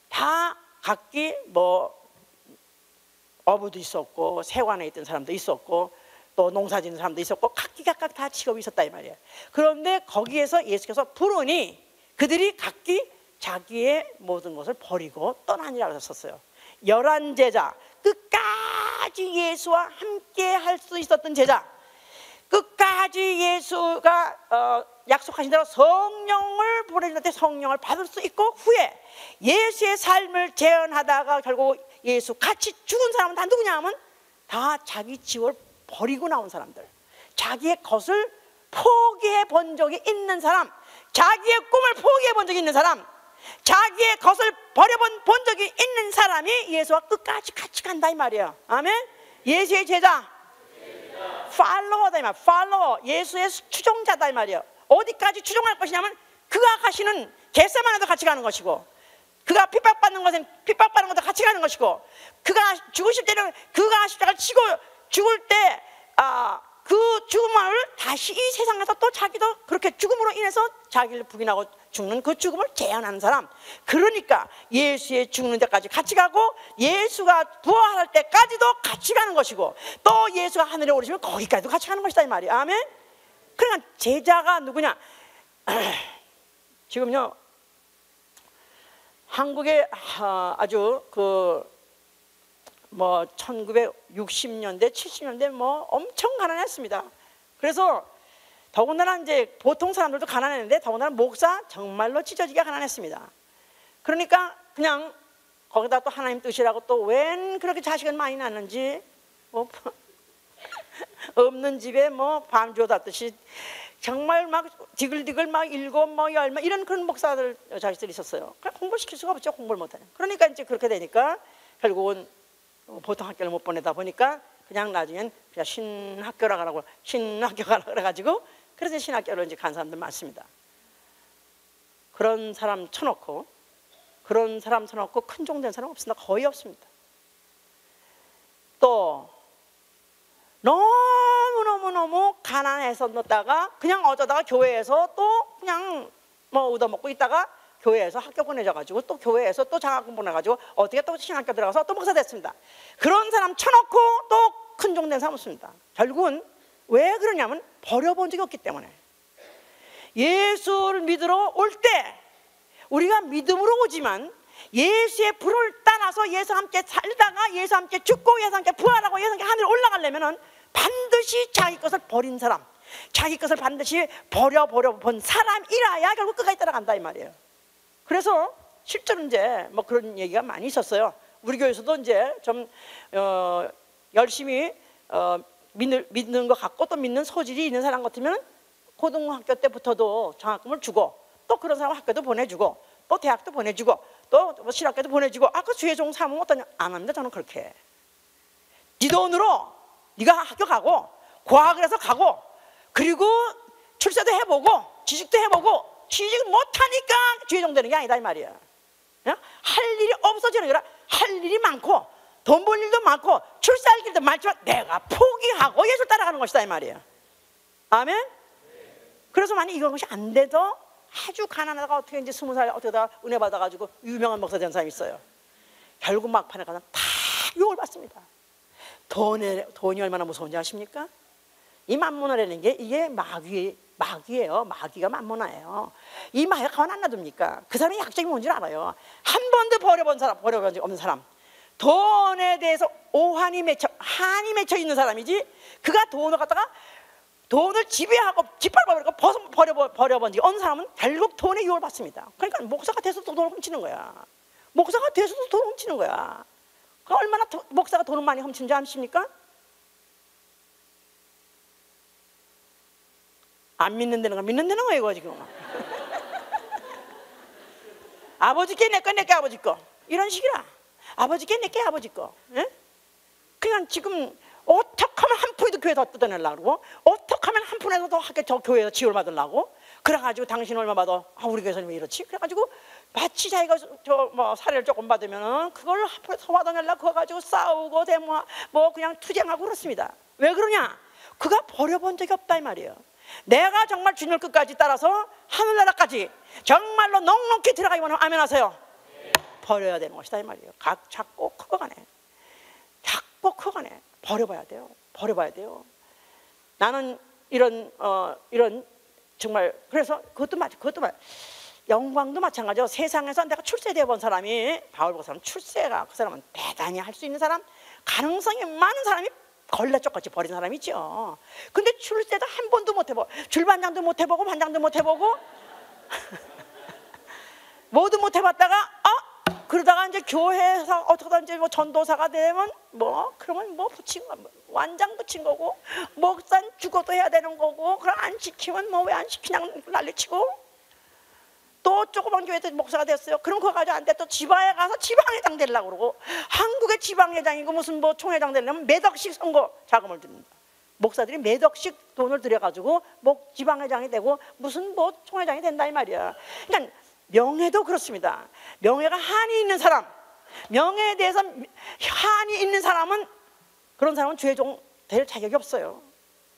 다 각기 뭐 어부도 있었고, 세관에 있던 사람도 있었고, 또 농사 짓는 사람도 있었고, 각각 다 직업이 있었다 이 말이에요. 그런데 거기에서 예수께서 부르니 그들이 각기 자기의 모든 것을 버리고 떠나니라고 했었어요. 11제자, 끝까지 예수와 함께 할 수 있었던 제자, 끝까지 예수가 약속하신 대로 성령을 보내주는데 성령을 받을 수 있고, 후에 예수의 삶을 재현하다가 결국 예수 같이 죽은 사람은 다 누구냐 하면 다 자기 집을 버리고 나온 사람들, 자기의 것을 포기해 본 적이 있는 사람, 자기의 꿈을 포기해 본 적이 있는 사람, 자기의 것을 버려본 적이 있는 사람이 예수와 끝까지 같이 간다 이 말이에요. 아멘. 예수의 제자, 팔로워다 이 말. 팔로워, 예수의 추종자다 이 말이에요. 어디까지 추종할 것이냐면 그가 가시는 겟세마네도 같이 가는 것이고, 그가 핍박받는 것은 핍박받는 것도 같이 가는 것이고, 그가 죽으실 때는 그가 십자가를 치고 죽을 때 그 죽음을 다시 이 세상에서 또 자기도 그렇게 죽음으로 인해서 자기를 부인하고 죽는 그 죽음을 재현하는 사람, 그러니까 예수의 죽는 데까지 같이 가고, 예수가 부활할 때까지도 같이 가는 것이고, 또 예수가 하늘에 오르시면 거기까지도 같이 가는 것이다 이 말이에요. 아멘. 그러니까 제자가 누구냐, 지금요 한국에 아주 뭐 1960년대 70년대 뭐 엄청 가난했습니다. 그래서 더군다나 이제 보통 사람들도 가난했는데, 더군다나 목사 정말로 찢어지게 가난했습니다. 그러니까 그냥 거기다 또 하나님 뜻이라고 또 웬 그렇게 자식을 많이 낳는지, 뭐 없는 집에 뭐 밤주워 닫듯이 정말 막 디글디글 막 7, 뭐 10, 이런 그런 목사들 자식들이 있었어요. 그러니까 공부를 시킬 수가 없죠, 공부를 못하면. 그러니까 이제 그렇게 되니까 결국은 보통 학교를 못 보내다 보니까 그냥 나중엔 그냥 신학교라 가라고, 신학교 가라 그래가지고, 그래서 신학교로 이제 간 사람들 많습니다. 그런 사람 쳐놓고 큰 종 된 사람 없습니다. 거의 없습니다. 또 너무 가난해서 넣다가 그냥 어쩌다가 교회에서 또 그냥 뭐 얻어먹고 있다가 교회에서 학교 보내져가지고, 또 교회에서 또 장학금 보내가지고 어떻게 또 신학교 들어가서 또 목사 됐습니다. 그런 사람 쳐놓고 또 큰 종 된 사람 없습니다. 결국은 왜 그러냐면 버려본 적이 없기 때문에. 예수를 믿으러 올 때 우리가 믿음으로 오지만, 예수의 불을 따라서 예수와 함께 살다가 예수와 함께 죽고 예수와 함께 부활하고 예수와 함께 하늘에 올라가려면은 반드시 자기 것을 버린 사람, 자기 것을 반드시 버려본 사람이라야 결국 끝까지 따라간다 이 말이에요. 그래서 실제로 이제 뭐 그런 얘기가 많이 있었어요. 우리 교회에서도 이제 좀 열심히 믿는 것 같고 또 믿는 소질이 있는 사람 같으면 고등학교 때부터도 장학금을 주고, 또 그런 사람 학교도 보내주고, 또 대학도 보내주고, 또 실학교도 보내주고, 그 주의종 삼으면 어떠냐? 안 합니다. 저는 그렇게. 네 돈으로 네가 학교 가고 과학을 해서 가고, 그리고 출세도 해보고 취직도 해보고 취직을 못하니까 죄종되는 게 아니다 이 말이야. 할 일이 없어지는 거라. 할 일이 많고 돈 벌 일도 많고 출세할 길도 많지만 내가 포기하고 예수 따라가는 것이다 이 말이야. 아멘. 그래서 만약 이런 것이 안 돼도 아주 가난하다가 어떻게 이제 20살 어쩌다 은혜 받아가지고 유명한 목사 된 사람이 있어요. 결국 막판에 가서 다 욕을 받습니다. 돈이 얼마나 무서운지 아십니까? 이 만문화라는 게 이게 마귀예요. 마귀가 만문화예요. 이 마귀가 가만 안 놔둡니까? 그 사람이 약점이 뭔지 알아요. 한 번도 버려본 적 없는 사람, 돈에 대해서 한이 맺혀 있는 사람이지, 그가 돈을 갖다가 돈을 지배하고 짓밟아버리고 버려본 적이 없는 사람은 결국 돈에 유혹을 받습니다. 그러니까 목사가 돼서도 돈을 훔치는 거야. 목사가 돼서도 돈을 훔치는 거야. 얼마나 목사가 돈을 많이 훔치는지 아십니까? 안 믿는다는 거 믿는다는 거예요 이거 지금. 아버지께 내꺼 내게 아버지 거 이런 식이라. 아버지께 내게 아버지 거. 예? 그냥 지금 어떻게 하면 한 푼이도 교회 더 뜯어내려고 그러고, 어떻게 하면 한 푼에서 더 학교 저 교회에서 지원 받으려고. 그래가지고 당신 얼마 받아? 우리 교회에서는 왜 이렇지? 그래가지고 마치 자기가 사례를 조금 받으면은 그걸 한 푼에 더 받아내려고 그거 가지고 싸우고 그냥 투쟁하고 그렇습니다. 왜 그러냐? 그가 버려본 적이 없다 이 말이에요. 내가 정말 주님을 끝까지 따라서 하늘나라까지 정말로 넉넉히 들어가기 원하면 아멘 하세요. 버려야 되는 것이다 이 말이에요. 작고 커가네. 작고 커가네. 버려봐야 돼요. 버려봐야 돼요. 나는 이런 정말 그래서 그것도 영광도 마찬가지죠. 세상에서 내가 출세되어 본 사람이 바울 목사는 출세가 그 사람은 대단히 할 수 있는 사람, 가능성이 많은 사람이 걸레쪽같이 버린 사람이죠. 근데 출세도 한 번도 못 해보고 줄반장도 못 해보고 반장도 못 해보고 모두 못 해봤다가 그러다가 이제 교회에서 어떻게든 이제 전도사가 되면 그러면 붙인 거 완장 붙인 거고, 목사는 죽어도 해야 되는 거고, 그럼 안 시키면 왜 안 시키냐 난리치고, 또 조그만 교회에서 목사가 됐어요. 그럼 그거 가지고 안 돼. 또 지방에 가서 지방회장 되려고 그러고, 한국의 지방회장이고 무슨 총회장 되려면 몇 억씩 선거 자금을 듭니다. 목사들이 몇 억씩 돈을 들여가지고 지방회장이 되고 무슨 총회장이 된다 이 말이야. 그러니까 명예도 그렇습니다. 명예가 한이 있는 사람, 명예에 대해서 한이 있는 사람은, 그런 사람은 죄종 될 자격이 없어요.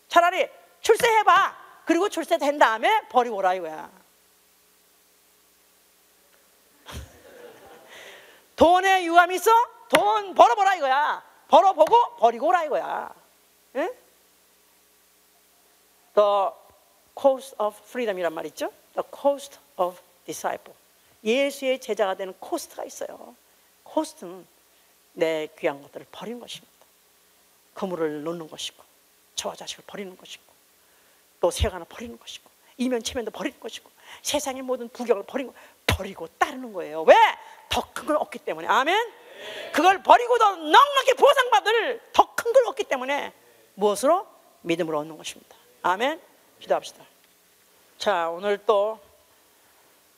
차라리 출세해봐. 그리고 출세된 다음에 버리고 오라 이거야. 돈에 유함이 있어? 돈 벌어보라 이거야. 벌어보고 버리고 오라 이거야. 응? The cost of freedom이란 말 있죠? The cost of disciple. 예수의 제자가 되는 코스트가 있어요. 코스트는 내 귀한 것들을 버리는 것입니다. 그물을 놓는 것이고, 저와 자식을 버리는 것이고, 또 세간을 버리는 것이고, 이면체면도 버리는 것이고, 세상의 모든 부경을 버리고 따르는 거예요. 왜? 더 큰 걸 얻기 때문에. 아멘. 그걸 버리고도 넉넉히 보상받을 더 큰 걸 얻기 때문에 무엇으로? 믿음으로 얻는 것입니다. 아멘. 기도합시다. 자, 오늘 또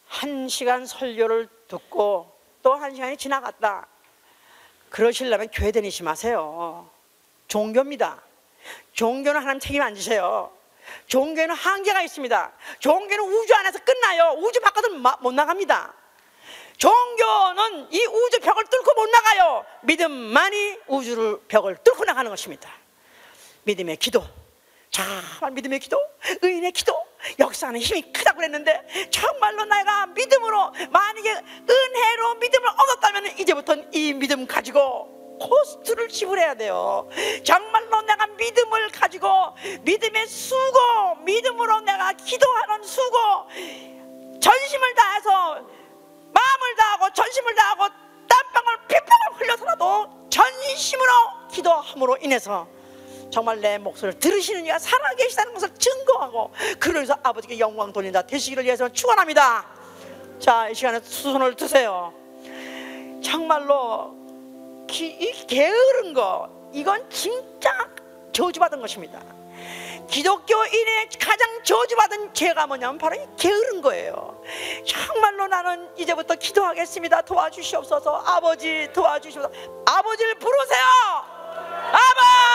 1시간 설교를 듣고 또 1시간이 지나갔다. 그러시려면 교회 다니지 마세요. 종교입니다. 종교는 하나님 책임 안 지세요. 종교에는 한계가 있습니다. 종교는 우주 안에서 끝나요. 우주 밖으로는 못 나갑니다. 종교는 이 우주 벽을 뚫고 못 나가요. 믿음만이 우주를 벽을 뚫고 나가는 것입니다. 믿음의 기도, 정말 믿음의 기도, 의인의 기도, 역사하는 힘이 크다고 그랬는데, 정말로 내가 믿음으로, 만약에 은혜로 믿음을 얻었다면 이제부터는 이 믿음 가지고 코스트를 지불해야 돼요. 정말로 내가 믿음을 가지고, 믿음의 수고, 믿음으로 내가 기도하는 수고, 전심을 다해서, 마음을 다하고 전심을 다하고 땀방울 핏방울 흘려서라도 전심으로 기도함으로 인해서 정말 내 목소리를 들으시는 이가 살아계시다는 것을 증거하고, 그래서 아버지께 영광 돌린다 되시기를 위해서 축원합니다. 자, 이 시간에 손을 드세요. 정말로 이 게으른 거, 이건 진짜 저주받은 것입니다. 기독교인의 가장 저주받은 죄가 뭐냐면 바로 이 게으른 거예요. 정말로 나는 이제부터 기도하겠습니다. 도와주시옵소서. 아버지 도와주시옵소서. 아버지를 부르세요. 아버지!